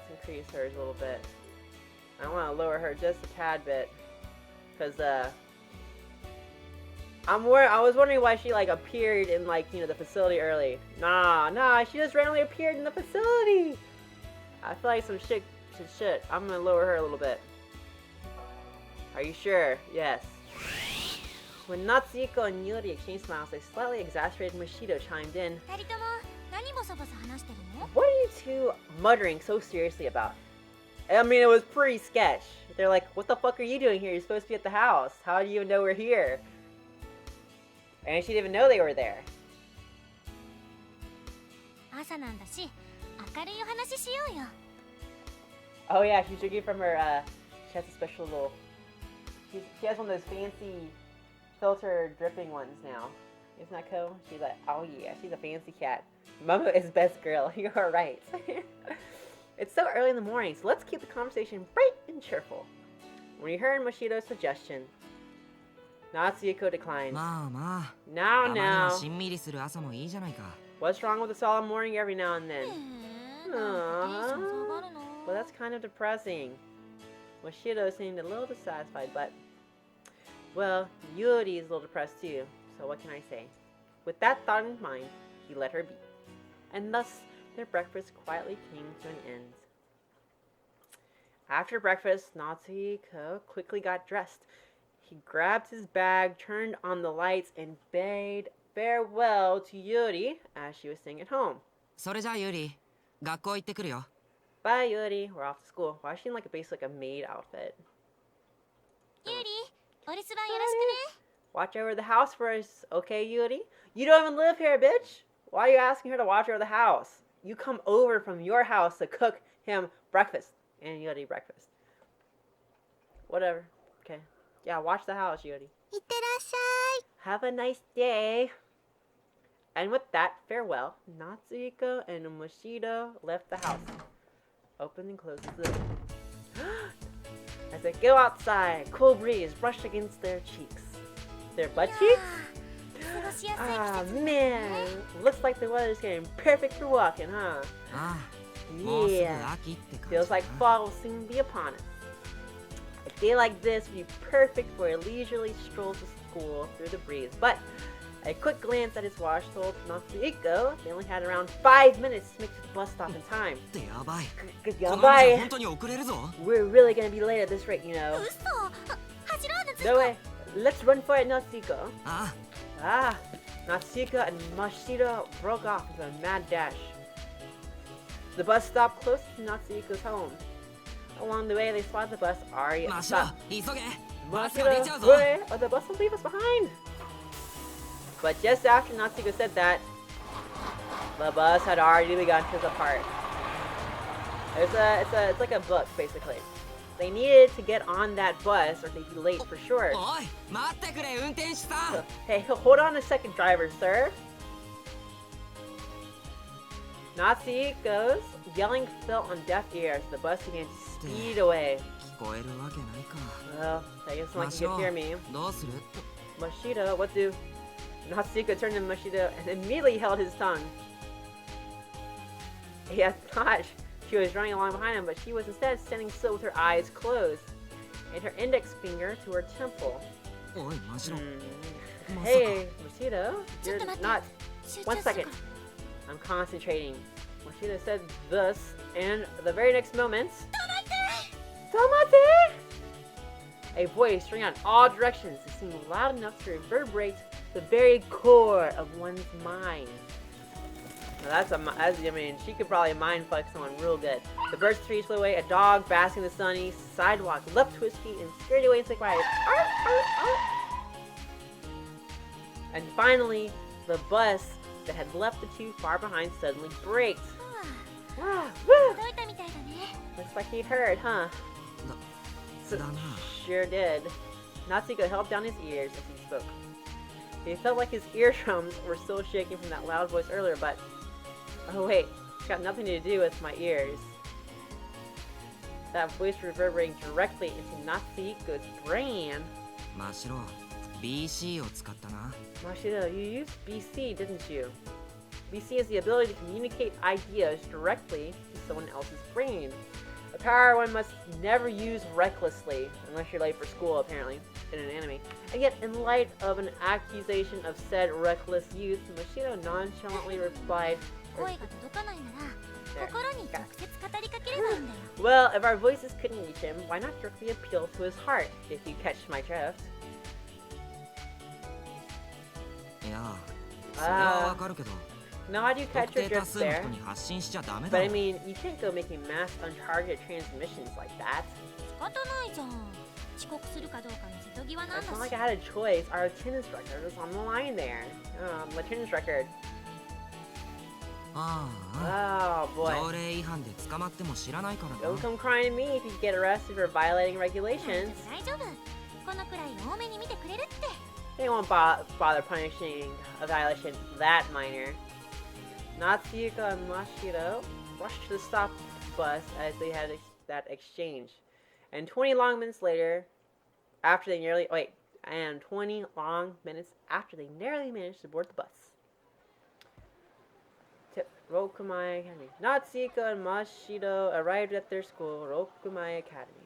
Let's increase hers a little bit. I want to lower her just a tad bit. Because, I was wondering why she, like, appeared in, like, you know, the facility early. Nah, she just randomly appeared in the facility! I feel like some shit. I'm gonna lower her a little bit. Are you sure? Yes. When Natsuhiko and Yuri exchanged smiles, a slightly exasperated Machido chimed in. 二人とも何ボソボソ話してるの？ What are you two muttering so seriously about? I mean, it was pretty sketch. They're like, what the fuck are you doing here? You're supposed to be at the house. How do you even know we're here? And she didn't even know they were there. 朝なんだし、明るいお話しようよ。 Oh yeah, she's drinking from her, she has a special little, she has one of those fancy filter dripping ones now. Isn't that cool? She's like, oh yeah, she's a fancy cat. Mama is best girl, you're right. It's so early in the morning, so let's keep the conversation bright and cheerful. When he heard Mashido's suggestion, Natsuhiko declined. まあまあ。 Now, たまに now. はしんみりする朝もいいじゃないか。 What's wrong with a solemn morning every now and then? なんかテンション下がるの。 Well, that's kind of depressing. Mashido seemed a little dissatisfied, but... Well, Yuri is a little depressed too, so what can I say? With that thought in mind, he let her be. And thus, their breakfast quietly came to an end. After breakfast, Natsuhiko quickly got dressed. He grabbed his bag, turned on the lights, and bade farewell to Yuri as she was staying at home. それじゃあユリ、学校行ってくるよ。 Bye, Yuri. We're off to school. Why is she in like basically like a maid outfit? ユリ、お留守番よろしくね。 Watch over the house for us, okay, Yuri? You don't even live here, bitch. Why are you asking her to watch over the house? You come over from your house to cook him breakfast and Yuri breakfast. whatever. Okay. Yeah, watch the house, Yuri. いってらっしゃい。 Have a nice day. And with that, farewell. Natsuhiko and Moshida left the house. Open and closes the door. As they go outside, cool breeze brushed against their cheeks. Their butt cheeks? 過ごしやすい季 Ah, 節ですね。 man. Looks like the weather's getting perfect for walking, huh? ああもうすぐ Yeah. 秋って感じ Feels だ like な fall will soon be upon us. A day like this would be perfect for a leisurely stroll to school through the breeze. But a quick glance at his watch told Natsuhiko they only had around 5 minutes to make it to the bus stop in time. ってやばい Good このままじゃ bye. 本当に遅れるぞ We're really gonna be late at this rate, you know. 嘘。走ろうねずっ No way. Let's run for it, Natsuhiko. あ Ah, Natsuhiko and Mashida broke off into a mad dash. The bus stopped close to Natsuhiko's home. Along the way, they spotted the bus already あマシロ stopped. 急げバスが出 Mashida, ちゃうぞ hurry, or the bus will leave us behind. But just after Natsuhiko said that, the bus had already begun to depart. It's like a book, basically. They needed to get on that bus or they'd be late for sure. おい待ってくれ運転手さん Hey, hold on a second, driver, sir. Natsuhiko's yelling fell on deaf ears. The bus began to speed away. 聞こえるわけないか Well, I guess no one マ can シロ hear me. どうする Mashida, what do? Natsuhiko turned to Mashida and immediately held his tongue. He had thought she was running along behind him, but she was instead standing still with her eyes closed and her index finger to her temple. おいマシロ Hmm. まさか Hey, Mashida, you're Just a minute. not. 集 One 中する second. から I'm concentrating. Mashida said this, and the very next moment. Tomate! A voice rang out in all directions. It seemed loud enough to reverberate the very core of one's mind. Now I mean, she could probably mind fuck someone real good. The bird's trees flew away. A dog basking in the sunny sidewalk leapt to his feet and scurried away in surprise. And finally, the bus that had left the two far behind suddenly braked. ふ Wow, ぅ woo! 届いたみたいだね。 Looks like he'd heard, huh? だな Sure did. Natsuko held down his ears as he spoke. He felt like his eardrums were still shaking from that loud voice earlier, but... Oh wait, it's got nothing to do with my ears. That voice reverberating directly into Natsuhiko's brain. マシロ BC を使ったな Mashida, you used BC, didn't you? BC is the ability to communicate ideas directly to someone else's brain. A power one must never use recklessly, unless you're late for school, apparently, in an anime. And yet, in light of an accusation of said reckless use, Mashida nonchalantly replied, 声が届かないなら There. 心に直接語りかければいいんだよ。 Well, if our voices couldn't reach him, why not directly appeal to his heart, if you catch my drift? いやそれはわかるけど Now, how do you 特 catch 定 your 多 drift 数の there? 人に発信しちゃダメ But だ I ろ mean, you can't go making mass untargeted transmissions like that. 仕方ないじゃん。遅刻するかどうかの瀬戸際なん It's だ not し like I had a choice. Our attendance record was on the line there. My attendance record. ああ Oh 条 boy. 例違反で捕まっても知らないから Don't な come crying to me if you get arrested for violating 大 regulations. 丈夫。このくらい多めに見てくれるって。 They won't bother punishing a violation that minor. Natsuhiko and Mashiro rushed to the stop bus as they had that exchange. And 20 long minutes later, after they nearly... Wait. And 20 long minutes after they narrowly managed to board the bus. Rokumai Academy. Natsuhiko and Mashiro arrived at their school, Rokumai Academy.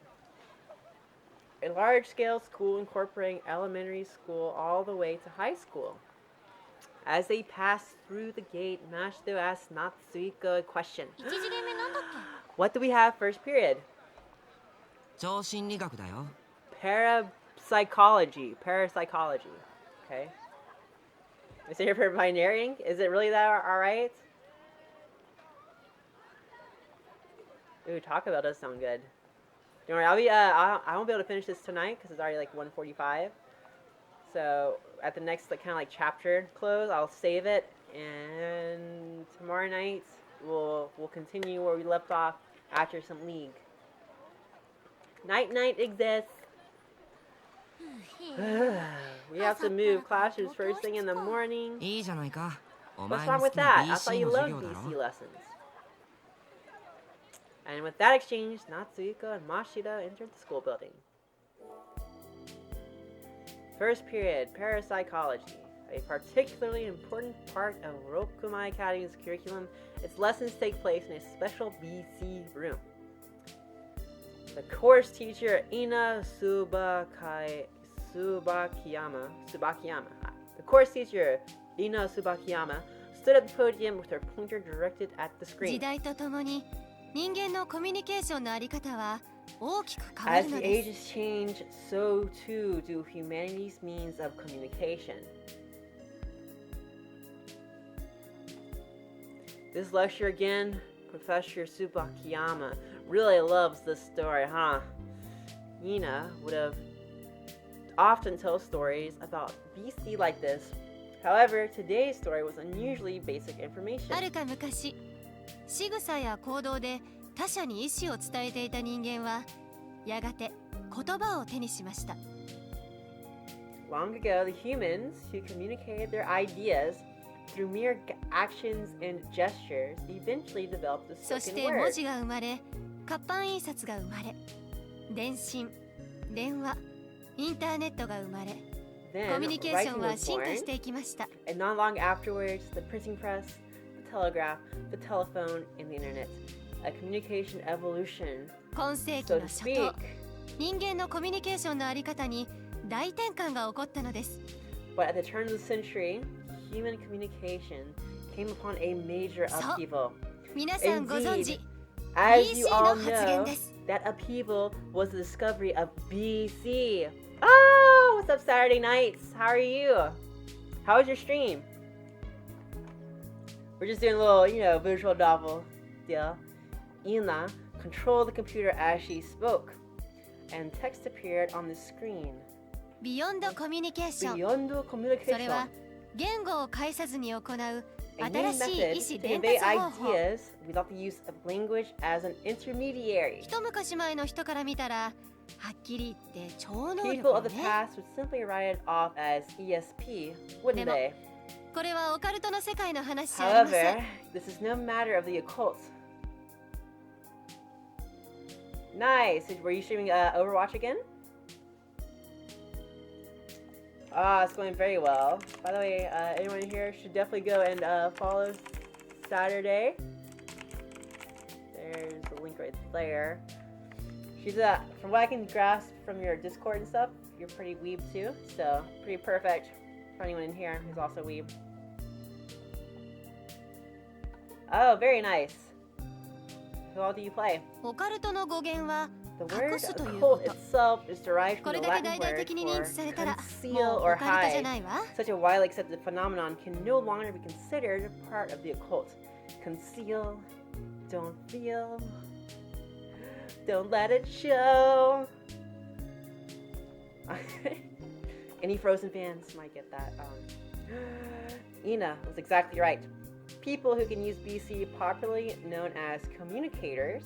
A large-scale school incorporating elementary school all the way to high school. As they passed through the gate, Mashiro asked Natsuhiko a question. 一次元目なんだっ What do we have first period? 超心理学だよ Parapsychology. Parapsychology. Okay. Is it here for binary? Is it really that alright? Ooh, Taco Bell does sound good. Don't worry, I won't be able to finish this tonight because it's already like 1:45. So at the next kind of like chapter close, I'll save it, and tomorrow night we'll continue where we left off after some League. Night exists. We have to move classes first thing in the morning. いいじゃないか。お What's 前 wrong の好 with きな that? I thought BC you の授 loved 業だ BC ろ。 lessons. And with that exchange, Natsuhiko and Mashida entered the school building. First period, parapsychology. A particularly important part of Rokumai Academy's curriculum, its lessons take place in a special BC room. The course teacher, Ina Subakiyama. The course teacher, Ina Subakiyama, stood at the podium with her pointer directed at the 時 screen. 代とともに人間のコミュニケーションのあり方は大きく変わ As る the のです。 ages change, so too do humanity's means of communication. This lecture again, Professor Subakiyama really loves this story, huh? Nina would have often told stories about BC like this. However, today's story was unusually basic information. はるか昔、仕草や行動で他者に意思を伝えていた人間は、やがて言葉を手にしました。 Long ago, the humans who communicated their ideas through mere actions and gestures eventually developed the そし spoken て文 word. 字が生まれ、活版印刷が生まれ、電信、電話、インターネットが生まれ、コ Then ミュニケーショ writing ンは was 進化 born, していきました。 and not long afterwards, the printing press, the telegraph, the telephone, and the internet. A communication evolution, 今世紀 so の to 初 speak. 頭、人間のコミュニケーションのあり方に大転換が起こったのです。 But at the turn of the century, human communication came upon a major So, upheaval. 皆さんご存知、 As you BC all の発言 know, です。 that upheaval was the discovery of BC. Oh, what's up, Saturday nights? How are you? How was your stream? We're just doing a little, visual novel deal. Ina controlled the computer as she spoke, and text appeared on the screen. ビヨンドコミュニケーション。 Beyond それ communication, は言語を介さずに行う a new 新しい method 意 to 思伝 convey 達方法。 ideas without the use of language as an intermediary. 一昔前の人から見たら、はっきり言って超能 People 力 of よ the ね。 past would simply write it off as ESP, wouldn't Demo. they? これはオカルトの世界の話じゃありませ However, ん。 this is no matter of the occult. Nice. Were you streaming Overwatch again? Ah, it's going very well. By the way, anyone here should definitely go and follow Saturday. There's the link right there. She's from what I can grasp from your Discord and stuff, you're pretty weeb too, so pretty perfect for anyone in here who's also weeb. Oh, very nice. Who all do you play? オカルトの語源は The 隠 word すというこ occult と。 itself is derived こ from れ the だけ Latin 大々 word 的に認 for 知されたら、 conceal もう or オカルトじゃ hide. ないわ。 Such a widely accepted phenomenon can no longer be considered part of the occult. Conceal, don't feel, don't let it show. Any Frozen fans might get that. Ina was exactly right. People who can use BC, popularly known as communicators,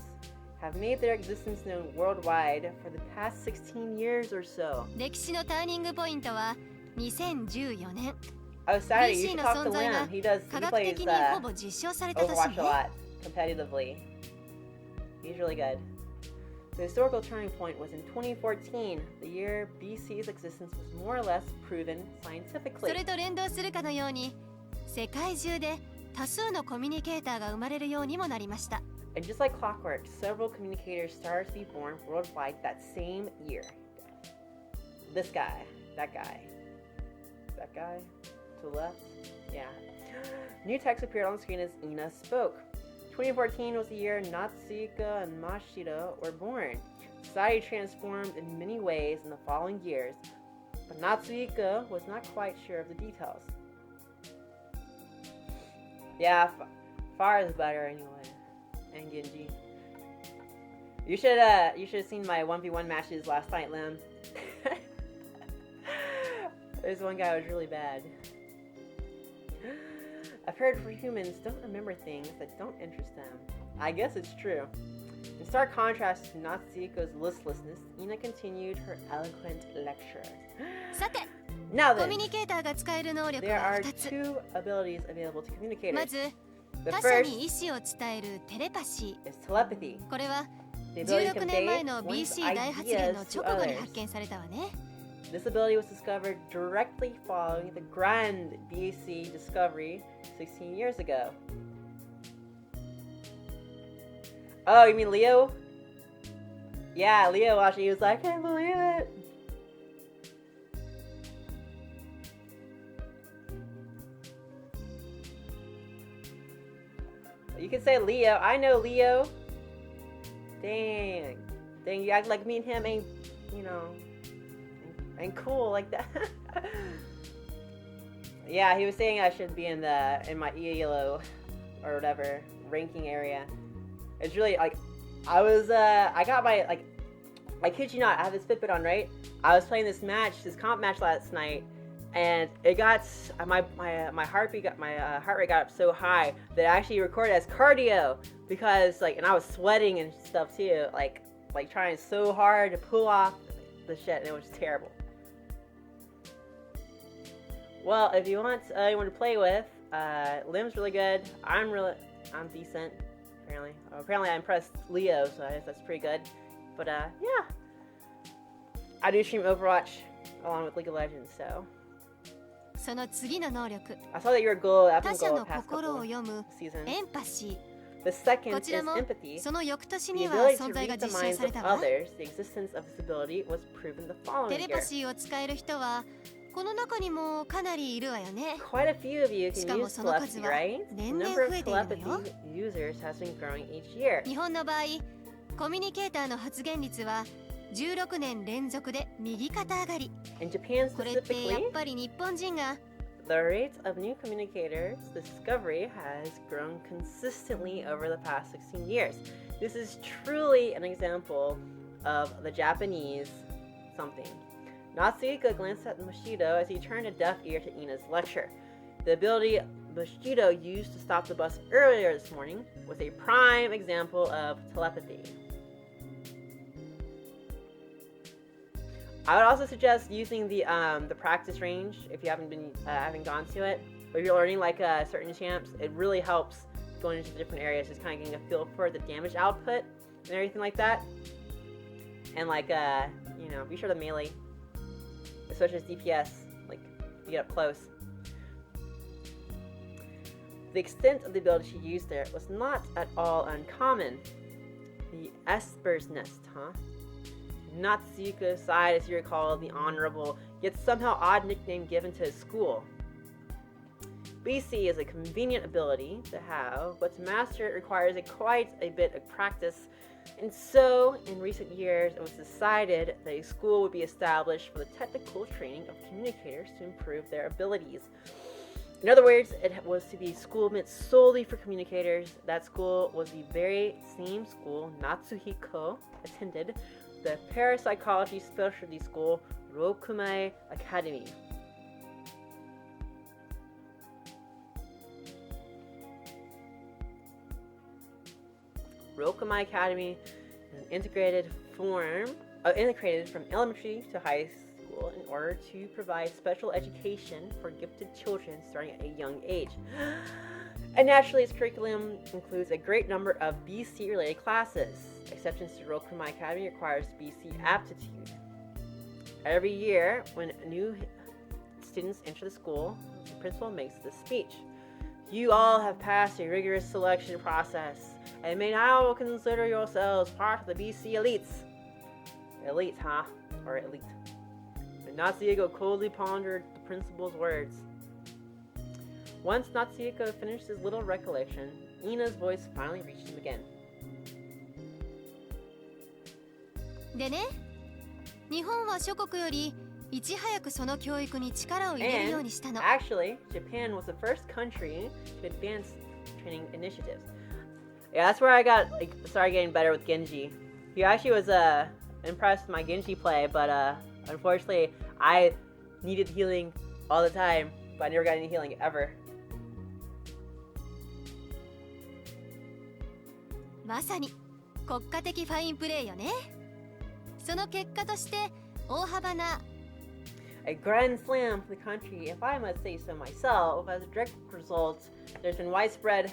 have made their existence known worldwide for the past 16 years or so. 歴史のターニングポイントは2014年、 Oh, Saturday, you BC should の talk to 存在 Lim. が He 科 plays 学的にほぼ実証された年 Overwatch a ね。 lot competitively. He's really good. The historical turning point was in 2014, the year BC's existence was more or less proven そ scientifically. れと連動するかのように、世界中で多数のコミュニケーターが生まれるようにもなりました。 And just like clockwork, several communicators started to be born worldwide that same year. This guy, that guy, that guy, to the left, yeah. New text appeared on the screen as Ina spoke. 2014 was the year Natsuhiko and Mashida were born. Society transformed in many ways in the following years, but Natsuhiko was not quite sure of the details. Yeah, far is better anyway. And Genji. You should have seen my 1v1 matches last night, Lim. There's one guy who was really bad. I've heard humans don't remember things that don't interest them. I guess it's true. In stark contrast to Natsuhiko's listlessness, Ina continued her eloquent lecture. さて Now コ then, ミュニケーターが使える能力 there は are 2つ。 two abilities available to ま communicators. ず The 他者 first に意思を伝えるテレパシ is telepathy. ー。これは The ability to 16年前 convey の one's BC 大発言の ideas to 直後に others. 発見されたわね。 This ability was discovered directly following the grand BC discovery 16 years ago. Oh, you mean Leo? Yeah, Leo watched it. He was like, I can't believe it. You can say Leo. I know Leo. Dang. Dang, you act like me and him ain't, you know, ain't cool like that. Yeah, he was saying I should be in my ELO or whatever ranking area. It's really like I got my I kid you not, I have this Fitbit on, right? I was playing this comp match last night, and it got my heart rate got up so high that I actually recorded as cardio because and I was sweating and stuff too, like trying so hard to pull off the shit, and it was terrible. Well, if you want anyone to play with, Lim's really good. I'm decent. Apparently I impressed Leo, so I guess that's pretty good. But yeah, I do stream Overwatch along with League of Legends, so その次の能力 I saw that you were goal 他 Apple 者 goal の past 心を couple 読む seasons. エンパシ The ー。 second こ is ちらも empathy. その翌年 The には ability to 存在が read the 実証 minds され of たわ。 others. The existence of this ability was proven the テ following レパ year. シーを使える人はこの中にもかなりいるわよね。 Quite a few of you し can かも use その数 telepathy, は right? The 年々 number 増 of えているのよ。 telepathy users has been growing each year. 日本の場合コミュニケーターの発言率は16年連続で右肩上がり。 In Japan これってやっ specifically, ぱり日本人が the rate of new communicators discovery has grown consistently over the past 16 years. This is truly an example of the Japanese something. Natsuhiko glanced at Bushido as he turned a deaf ear to Ina's lecture. The ability Bushido used to stop the bus earlier this morning was a prime example of telepathy. I would also suggest using the practice range if you haven't gone to it. But if you're learning certain champs, it really helps going into different areas, just kind of getting a feel for the damage output and everything like that. And be sure to melee, especially as DPS, to get up close. The extent of the ability she used there was not at all uncommon. The Esper's Nest, huh? Natsuko Side, as you recall, the honorable, yet somehow odd nickname given to his school. BC is a convenient ability to have, but to master it requires quite a bit of practice, and so, in recent years, it was decided that a school would be established for the technical training of communicators to improve their abilities. In other words, it was to be a school meant solely for communicators. That school was the very same school Natsuhiko attended, the Parapsychology Specialty School, Rokumai Academy. Rokumai Academy is an integrated from elementary to high school in order to provide special education for gifted children starting at a young age. And naturally, its curriculum includes a great number of BC-related classes. Exceptions to Rokumai Academy requires BC aptitude. Every year, when new students enter the school, the principal makes this speech. You all have passed a rigorous selection process and may now consider yourselves part of the BC elites. Elite, huh? Or elite. And Natsuhiko coldly pondered the principal's words. Once Natsuhiko finished his little recollection, Ina's voice finally reached him again. でね、日本は諸国よりいち早くその教育に力を入れるようにしたの。 Actually, Japan was the first country to advance training initiatives. Yeah, that's where I started getting better with Genji. He actually was impressed with my Genji play, but unfortunately, I needed healing all the time, but I never got any healing ever. まさに国家的ファインプレーよね。その結果として大幅な A grand slam for the country, if I must say so myself. As a direct result, there's been widespread,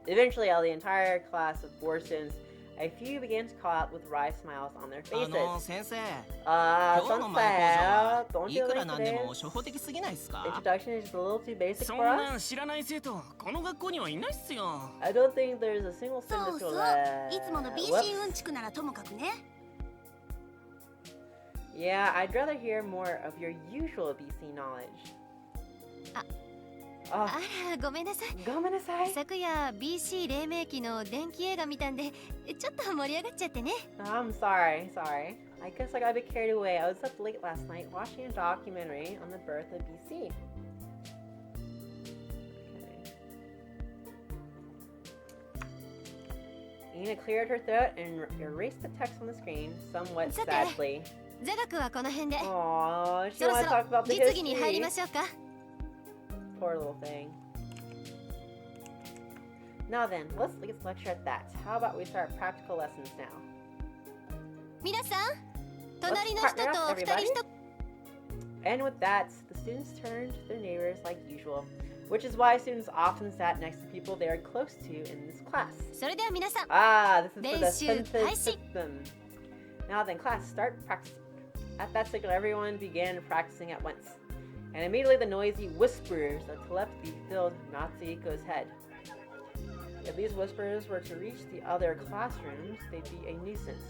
eventually all the entire class of board students, a few began to call out with wry smiles on their faces. 先生、今日の前講座は Don't い you くら like なんでも today's 初歩的すぎないっすか？ introduction is just a little too basic そん for な us? 知らない生徒この学校にはいないっすよ。 I don't think there's a single そう student そう who いつもの BC whoops. うんちくならともかくね。 Yeah, I'd rather hear more of your usual BC knowledge. あらごめんなさい。ごめんなさい。昨夜 BC 黎明期の電気映画見たんでちょっと盛り上がっちゃってね。 I'm sorry. I guess I got a bit carried away. I was up late last night watching a documentary on the birth of BC. Ina cleared her throat and erased the text on the screen somewhat sadly. 座学はこの辺で。 Aww, she そろ wants そ to ろ talk about the 実技に入り history. ましょうか。 Poor little thing. Now then, let's lecture at that. How about we start practical lessons now? 皆さん、隣の人と partner up, 二人 everybody. 一。 And with that, the students turned to their neighbors like usual, which is why students often sat next to people they are close to in this class. それでは皆さん、 Ah, this is for the 練習 census 開始。 system. Now then, class, start practicing. At that signal, everyone began practicing at once. And immediately the noisy whispers of telepathy filled Natsuhiko's head. If these whispers were to reach the other classrooms, they'd be a nuisance.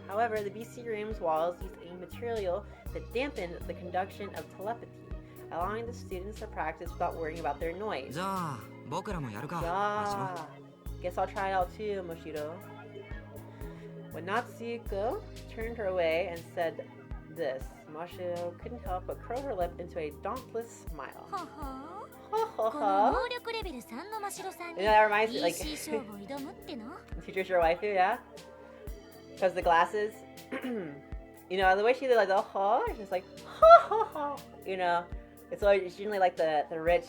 However, the BC room's walls used a material that dampened the conduction of telepathy, allowing the students to practice without worrying about their noise. じゃあ僕らもやるか。 Yeah. Guess I'll try it out too, Moshido. When Natsuhiko turned her away and said this, Moshido couldn't help but curl her lip into a dauntless smile. はは Ho ho この ho. 能力レベル3の真城さんに You know, that reminds me, like, BC 勝負を挑むっての teacher's your waifu, yeah? Because the glasses, you know, the way she did like the ho, it's just like ho ho ho. You know, it's usually like the rich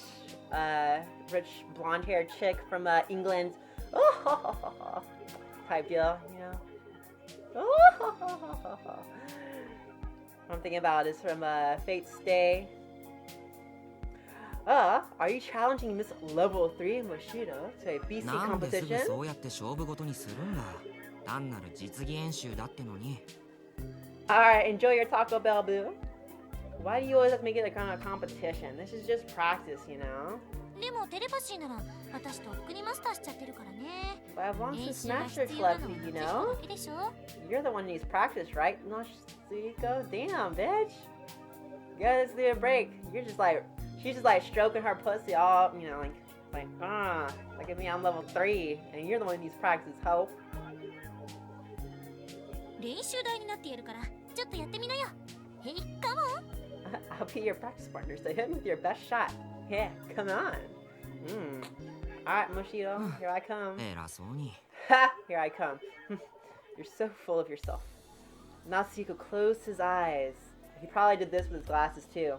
blonde haired chick from England, oh ho ho ho ho type deal, you know. Oh ho ho ho ho ho. What I'm thinking about is from Fate's Stay. Are you challenging Miss Level 3 Moshido to a BC なんですぐ competition? そうやって勝負ごとにするんだ。単なる実技演習だってのに。 Alright, enjoy your Taco Bell, boo. Why do you always have to make it like kind of a competition? This is just practice, you know? でもテレパシーなら私とっくにマスターしちゃってるからね。 But I've long 練 since 習が mastered 必要なのは telepathy, you 夏彦 know? だけでしょ。 You're the one who needs practice, right? Natsuhiko? Damn, bitch. You gotta do a break. You're just like, she's just like stroking her pussy all, you know, like at me, I'm level 3, and you're the one who needs practice, ho. 練習台になってやるからちょっとやってみなよ。へい、カモン。 I'll be your practice partner, so hit me with your best shot. Yeah, come on. Alright, Moshido, here I come. 偉そうに。 Ha! Here I come. You're so full of yourself. Natsuhiko closed his eyes. He probably did this with his glasses too.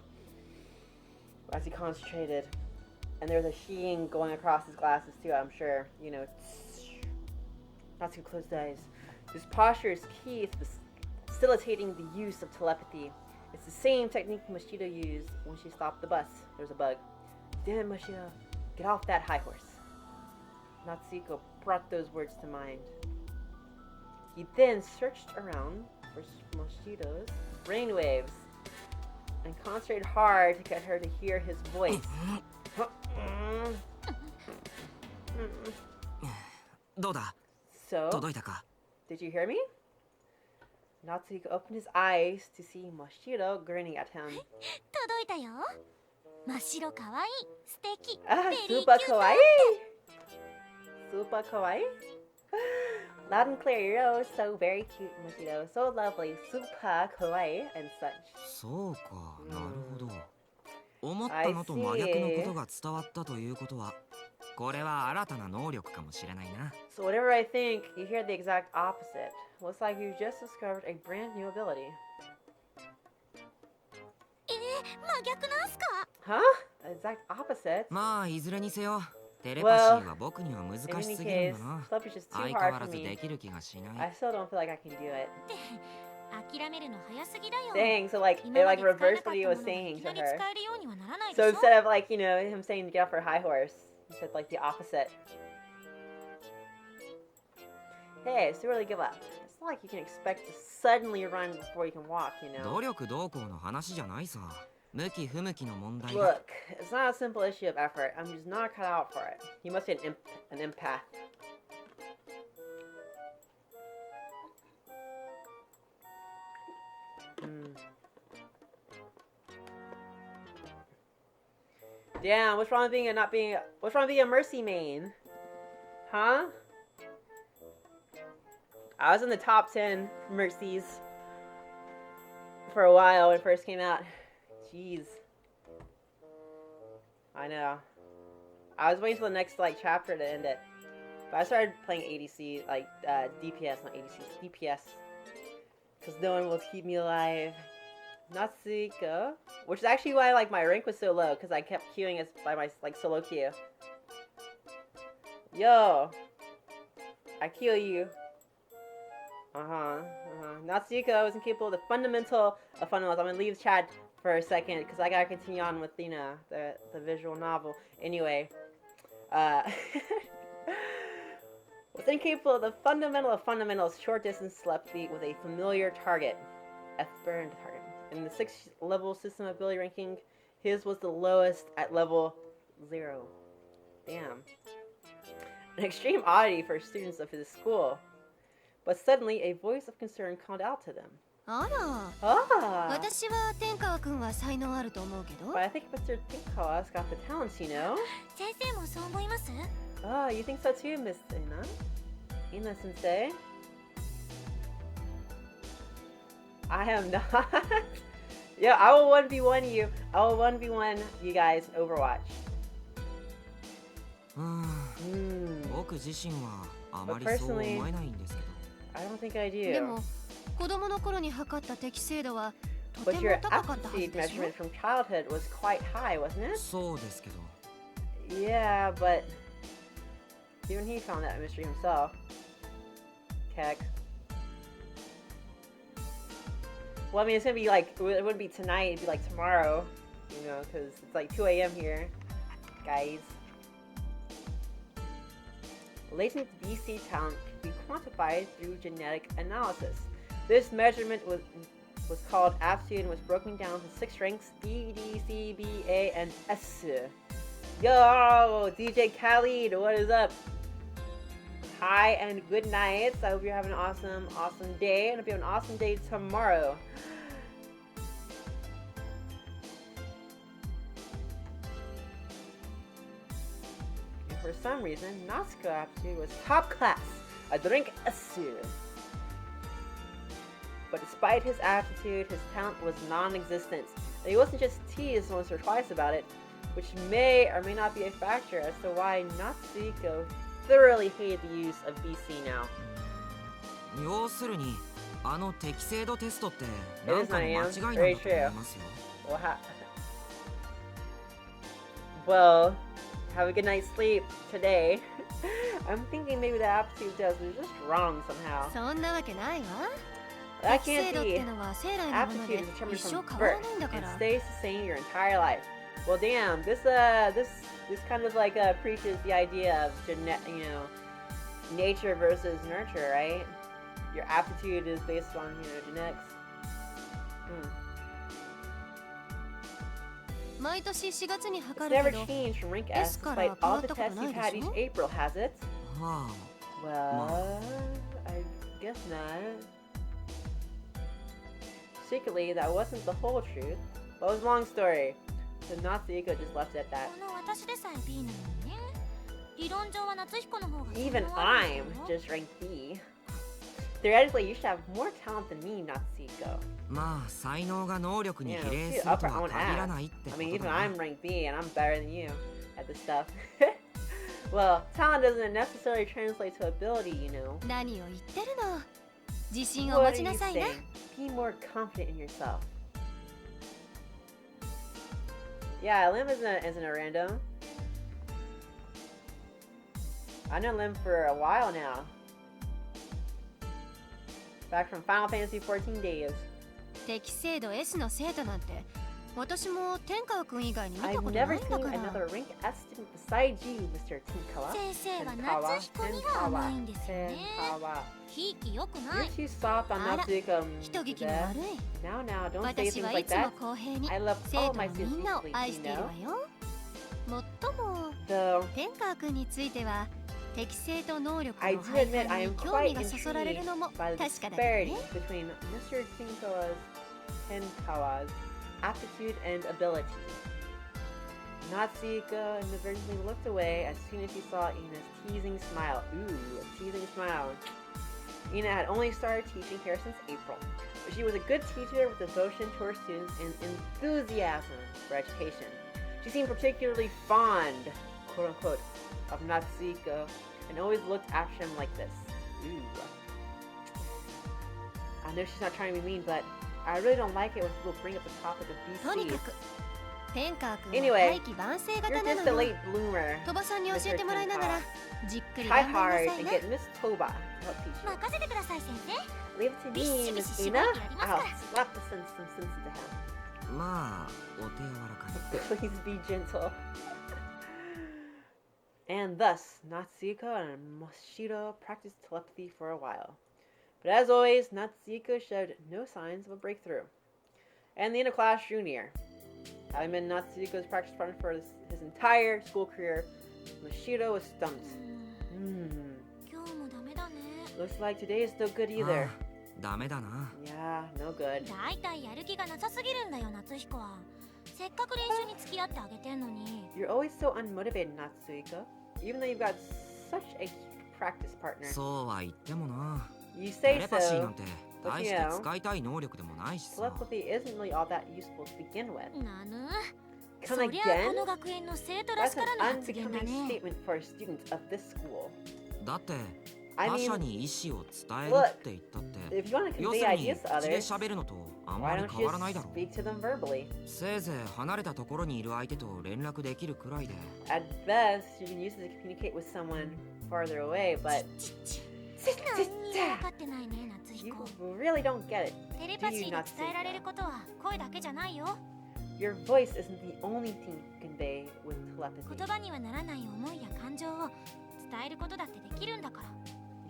As he concentrated. And there was a sheen going across his glasses too, I'm sure. You know. Natsuhiko closed his eyes. His posture is key to facilitating the use of telepathy. It's the same technique Moshido used when she stopped the bus. There's a bug. Damn it, Moshido. Get off that high horse. Natsuhiko brought those words to mind. He then searched around for Moshido's brainwaves and concentrated hard to get her to hear his voice. どうだ So, 届いたか did you hear me? Natsuhiko opened his eyes to see Moshido grinning at him. 届いたよ。真っ白かわいい、素敵、 Ah, ベリー super キュート。 kawaii! Super kawaii? Loud and clear, you're always so very cute, Moshido. So lovely, super kawaii, and such. そうか、なるほど。思ったのと真逆のことが伝わったということは、これは新たな能力かもしれないな。 So whatever I think, you hear the exact opposite. Looks like you just discovered a brand new ability. 真逆なんすか？ Huh? Exact opposite? まあいずれにせよ、テレパシーは僕には難 In し any すぎるん case, だな。 telepathy is just too 相変わ hard ら for ずで me. きる気がしな I い。 still don't feel like I can do it. 諦めるの早すぎだよ。 Dang, so like, 今 it ま like で使え reversed なか what っ he た was ものがい saying き to なり her. 使えるようにはならないで So しょ。 instead of like, you know, him saying to get off her high horse, he said like the opposite. Hey, it's too early to give up. It's not like you can expect to suddenly run before you can walk, you know? 努力どうこうの話じゃないさ。向き不向きの問題だ。 Look, it's not a simple issue of effort. I'm just not cut out for it. He must be an empath. Damn, what's wrong with being a what's wrong with being a mercy main? Huh? I was in the top 10 mercies for a while when it first came out. Jeez. I know. I was waiting for the next like chapter to end it. But I started playing ADC, like DPS, not ADC, DPS. Because no one will keep me alive. Natsuko. Which is actually why like my rank was so low, because I kept queuing as by my like solo queue. Yo! I kill you. Natsuko is incapable of the fundamental of fundamentals. I'm gonna leave the chat for a second because I gotta continue on with, you know, the visual novel. Anyway, was incapable of the fundamental of fundamentals, short distance left beat with a familiar target. F-burn target. In the 6th level system ability ranking, his was the lowest at level 0. Damn. An extreme oddity for students of his school. But suddenly, a voice of concern called out to them. あら、 Ah! 私は天川くんは才能あると思うけど。 But I think Mr. Tinkawa's got the talents, you know? 先生もそう思います？ Oh, you think so too, Miss Ina? Ina-sensei? I am not. Yeah, I will 1v1 you. I will 1v1 you guys in Overwatch. 僕自身はあまりそう思えないんですけど。 I don't think I で do. も子供の頃に測った適正度はと But て your も高かったはず aptitude でしょ。 measurement from childhood was quite high, wasn't it? そうですけど。 Yeah, but even he found that mystery himself. Keck. Well, I mean, it's gonna be like, it wouldn't be tonight, it'd be like tomorrow, you know, because it's like 2 a.m. here, guys. Latent BC talent can be quantified through genetic analysis. This measurement was called aptitude and was broken down to 6 ranks: D, D, C, B, A, and S. Yo, DJ Khalid, what is up? Hi and good nights. I hope you're having an awesome, awesome day. And I hope you have an awesome day tomorrow. And for some reason, Natsuko aptitude was top class. A drink asu. But despite his aptitude, his talent was non-existent. And he wasn't just teased once or twice about it, which may or may not be a factor as to why Natsuko thoroughly hated the use of BC now. 要するに、あの適正度テストって It なん is かの my 間 am. 違いなんだ Very と思 true. いますよ。 Well, have a good night's sleep today. I'm thinking maybe the aptitude test was just wrong somehow. そんなわけないわ。 That 適正 can't 度っ be. てのは生来のもの Aptitude で is determined 一生 from 変わら birth ないんだか and ら。 stays the same your entire life. Well, damn, this kind of like preaches the idea of nature versus nurture, right? Your aptitude is based on, genetics. 毎年4月に It's 測る never けど、 changed from rank です S から despite 変わ all っ the たこと tests ない you've で had し each ょ。 April, has it? は Well, I guess not. Secretly, that wasn't the whole truth. But it was a long story. So Natsuko just left it at that. この私でさえ B なのにね。理論上は夏彦の方が Even 才能ある I'm んだよ。 just ranked B. Theoretically, you should have more talent than me, Natsuko. あ、まあ才能が能力に You 比 know, 例 she's する up と her は own 限ら ass. ないって I こ mean, と even だな。 I'm ranked B, and I'm better than you at this stuff. Well, talent doesn't necessarily translate to ability, you know. 何を言ってるの。自信を What 持 are ち you なさいな。 saying? Be more confident in yourself. Yeah, Lim isn't a random. I know Lim for a while now. Back from Final Fantasy 14 days. 適正度 S の生徒なんて私も天川くん以外に見た I've ことない never んだ seen から another rank S student besides you, Mr. Tinkawa. 先生は夏彦には甘いんですよね。 Tinkawa. ひいきよくない。 You're too soft on あら、 Natsuko. 人聞きの悪い Now, don't say 私 things はい like つも that. 公平に I love 生 all 徒 my の students みんなを equally, 愛 you しているわ know? よ。もっとも Though 天川くんについては適性と能力 I の do 配 admit 分 I に am 興 quite 味がそそられるのも intrigued by the 確かだけど disparity ね。 between Mr. Tinkawa's aptitude and ability. Natsuko inadvertently looked away as soon as she saw Ina's teasing smile. Ooh, a teasing smile. Ina had only started teaching here since April, but she was a good teacher with devotion to her students and enthusiasm for education. She seemed particularly fond, quote unquote, of Natsuko and always looked after him like this. Ooh. I know she's not trying to be mean, but I really don't like it when people bring up the topic of とに BC. かく天川くんは Anyway, 大器晩成 You're 型な just の a よ。 late bloomer. 鳥羽さんに教えてもらいながらじっくり Try 頑張り hard なさい and ね。 get Miss Toba to help teach you. 任せてください先生。 Leave it to ビシ me, ビ Miss シ Ina. 絞ってやりますか I'll ら。 slap the sense into him. まあお手柔らかに Please be gentle. And thus, Natsuko and Moshido practiced telepathy for a while. But as always, Natsuko showed no signs of a breakthrough. And the end of class drew near. Having been Natsuko's practice partner for his entire school career, Moshido was stumped. 今日もダメだね。 Looks like today is no good あ either. あダメだな Yeah, no good. だいたいやる気がなさすぎるんだよ夏彦は。せっかく練習に付き合ってあげてんのに。 You're always so unmotivated, Natsuko. Even though you've got such a practice partner. そうは言ってもな You テ say レパシーな so. んて大して使いたい能力でもないしさ Telepathy isn't really all that useful to begin with. なぬ。 Come そりゃ again? この学園の生徒ら That's しから an の発言だ unbecoming ね。 statement for students of this school. だって I 他者 mean, に意思を伝えるって言ったって if you want to 要 convey するに ideas to 口で others, 喋るのとあん why まり don't 変 you わらないだろ speak to them verbally? せいぜい離れたところにいる相手と連絡できるくらいで At best, you can use it to communicate with someone farther away, but 何にも分かってないね夏 you 彦。 really don't get it. テレパシーで伝えられることは声だけじゃないよ。 Your voice isn't the only thing you can convey with 言 telepathy. 葉にはならない思いや感情を伝えることだってできるんだから。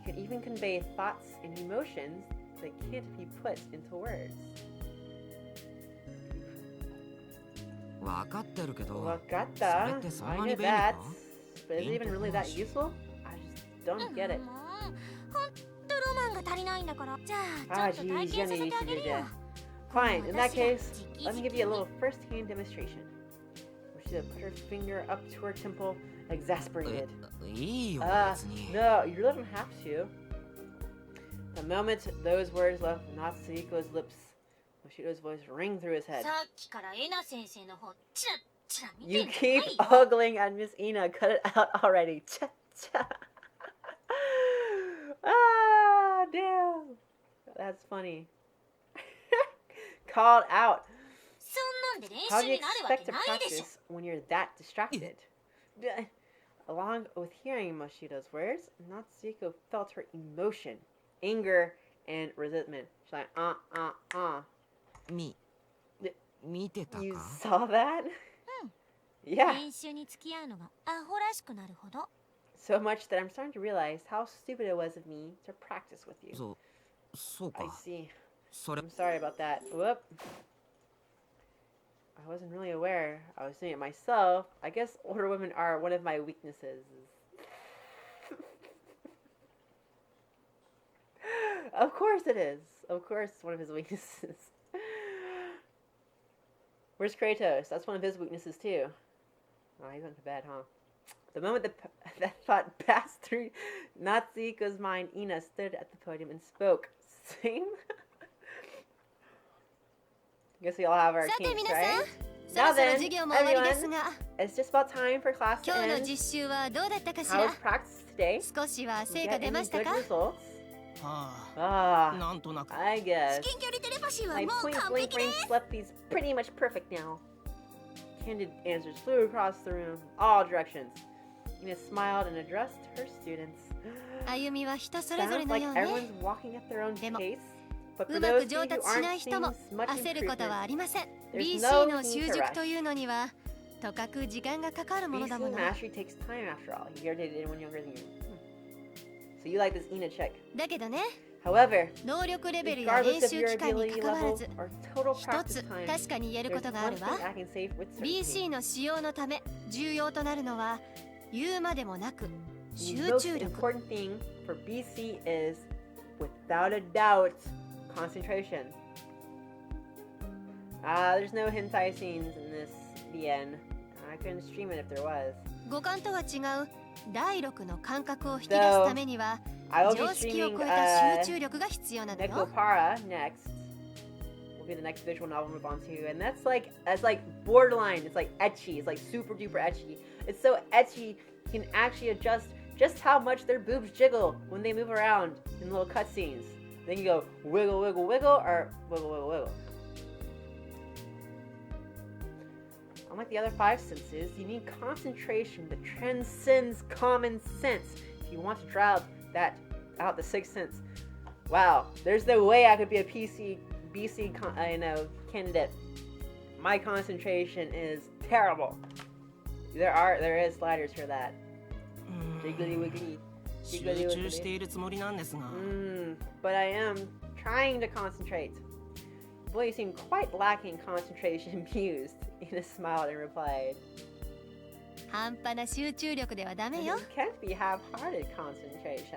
You can even convey thoughts and emotions that can't be put into words. 分かってるけど Wakata. それってそん I なに knew 便利 that. か But is it even really that useful? I just don't get it. もうほんとロマンが足りないんだから。じゃあちょっと体験させてあげるよ。 Fine, in that case, let me give you a little first-hand demonstration. She put her finger up to her temple, え exasperated. いいよ Uh, 別に no, you don't have to. The moment those words left Natsuko's lips, Moshido's voice rang through his head. さっきからエナ先生の方チラッチラ見て You んじゃ keep ないよ。 ogling at Miss Ina. Cut it out already. Cha cha. Ah, damn. That's funny. Called out. そんなんで練 How 習 do you になるわ expect け to ないでしょ。 practice when you're that distracted? Along with hearing Moshido's words, Natsuko felt her emotion, anger, and resentment. She's like, 見てた You か saw that? Yeah. 練習に付き合うのがアホらしくなるほど。 So much that I'm starting to realize how stupid it was of me to practice with you. そう I か see. それ I'm sorry about that. Whoop. I wasn't really aware. I was doing it myself. I guess older women are one of my weaknesses. Of course it is. Of course it's one of his weaknesses. Where's Kratos? That's one of his weaknesses too. Oh, he went to bed, huh? The moment that thought passed through Natsuko's mind, Ina stood at the podium and spoke. Same? Guess we all have our さて kinks, 皆さん right? そろそろ Now then, 授業も終わりですが It's just about time for class to 今日の end. 実習はどうだったかし How ら was practice today? 少しは成 Get 果出 any ました good か results? は Ah, あなんとなく I guess. 近距離テレパシーは My もう point 完 blank 璧で range telepathy is pretty much perfect now. Candid answers flew across the room, all directions. Ina smiled and addressed her students. 歩みは人それぞれ Sounds の like ようね everyone's walking at their own でも pace. But う for ま those く of 上 you who 達し aren't ない人も seeing much 焦ることはあ improvement, りません。 There's BC no の need 習 to 熟 rush. というのにはとかく時間がかかるものだも BC の。 mastery takes time after all. You already did anyone younger than you. So you like this Ina chick. だけどね、 However, 能力レベルや練 regardless of 習 your 期間に ability かかわら level ず、 or total 一 practice つ time, 確かに言える there's ことがあ one るわ。 thing I can say with BC certainty. の使用のため重要となるのは言うまでもなく The 集 most 中力。 important thing for BC is, without a doubt, concentration. There's no hentai scenes in this BN. I couldn't stream it if there was. 五感とは違う第六の感覚を引き出すためには I will be 常識を streaming 超えた集中力が必要なのよ。 Nekopara next. Will be the next visual novel we'll move on to, and that's like borderline. It's like ecchi. It's like super duper ecchi. It's so ecchi you can actually adjust just how much their boobs jiggle when they move around in little cutscenes. Then you go wiggle wiggle wiggle or wiggle wiggle wiggle. Unlike the other five senses, you need concentration that transcends common sense if you want to draw out the sixth sense. Wow, there's no way I could be a BC candidate. My concentration is terrible. There is sliders for that. Jiggly wiggly. 集中しているつもりなんですが。 But I am trying to concentrate. Boy, you seem quite lacking concentration, mused. Ina smiled and replied. 半端な集中力ではダメよ。 You can't be half-hearted concentration.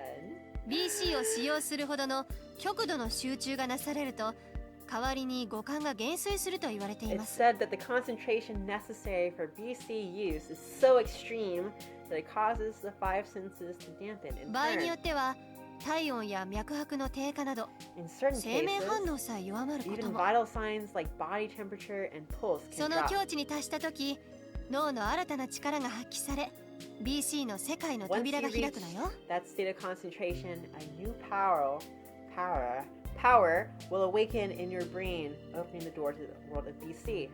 BC を使用するほどの極度の集中がなされると代わりに五感が減衰すると言われてい It's ます。 said that the concentration necessary for BC use is so extreme that it causes the five senses to dampen. In 場合によ turn, っては体温や脈拍の低下など in certain 生命反 cases, 応さえ弱まること even も。 vital signs like body temperature and pulse そ can の drop. 境地に達した時脳の新たな力が発揮され BC の世界の Once 扉 you が開 reach くのよ。 that state of concentration, a new power will awaken in your brain, opening the door to the world of BC.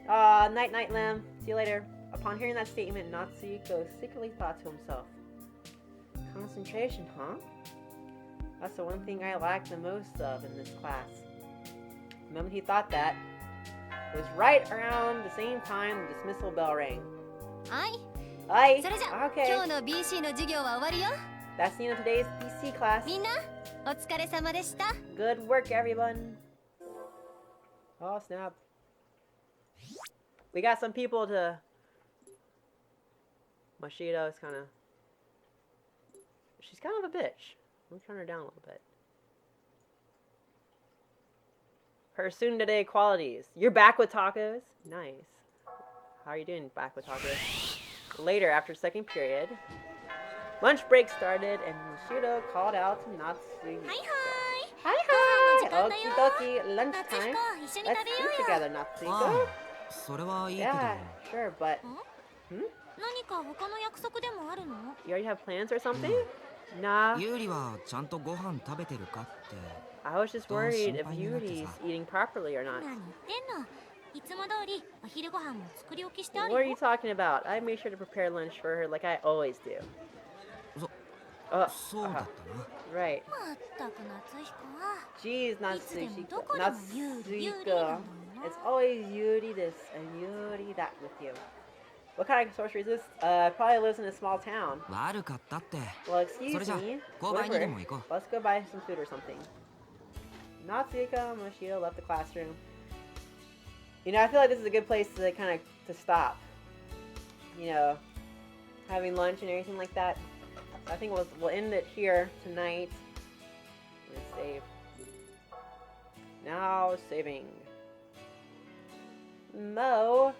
Night night, Lim. See you later. Upon hearing that statement, Natsuko secretly thought to himself, concentration, huh? That's the one thing I lack the most of in this class. The moment he thought that, it was right around the same time the dismissal bell rang. はい、 Hi. それじゃ、 Okay. 今日の BC の授業は終わりよ。 That's the end of today's BC class. みんなお疲れ様でした。 Good work, everyone. Oh, snap. We got some people to... Moshido is kind of... She's kind of a bitch. Let me turn her down a little bit. Her soon-today qualities. You're back with tacos? Nice. How are you doing back with tacos? Later, after second period, lunch break started and Moshido called out to Natsuki. Hi, hi! Okie dokie, lunchtime. Let's eat together, あ Natsuko. あ、それはいいけど。 Yeah, sure, but 何か他の約束でもあるの？ you already have plans or something? Nah, ユーリはちゃんとご飯食べてるかって。 I was just worried if Yuri's eating properly or not. 何言ってんの？いつも通りお昼ご飯も作り置きしてある What are you よ。 talking about? I made sure to prepare lunch for her like I always do. そうだったな。 Right. まったく夏彦は。 Jeez, いつでも Natsuko. どこでもユーリな Natsuko. のよ。 It's always Yuri this and Yuri that with you. What kind of sorcery is this? Probably lives in a small town. 悪かったって。 Well, excuse それじゃ me. 購買にで Whatever. も行こう。 Let's go buy some food or something. Natsuko and Moshido left the classroom. You know, I feel like this is a good place to kind of to stop. You know, having lunch and everything like that. So I think we'll end it here tonight. Let's save. Now saving. Mo.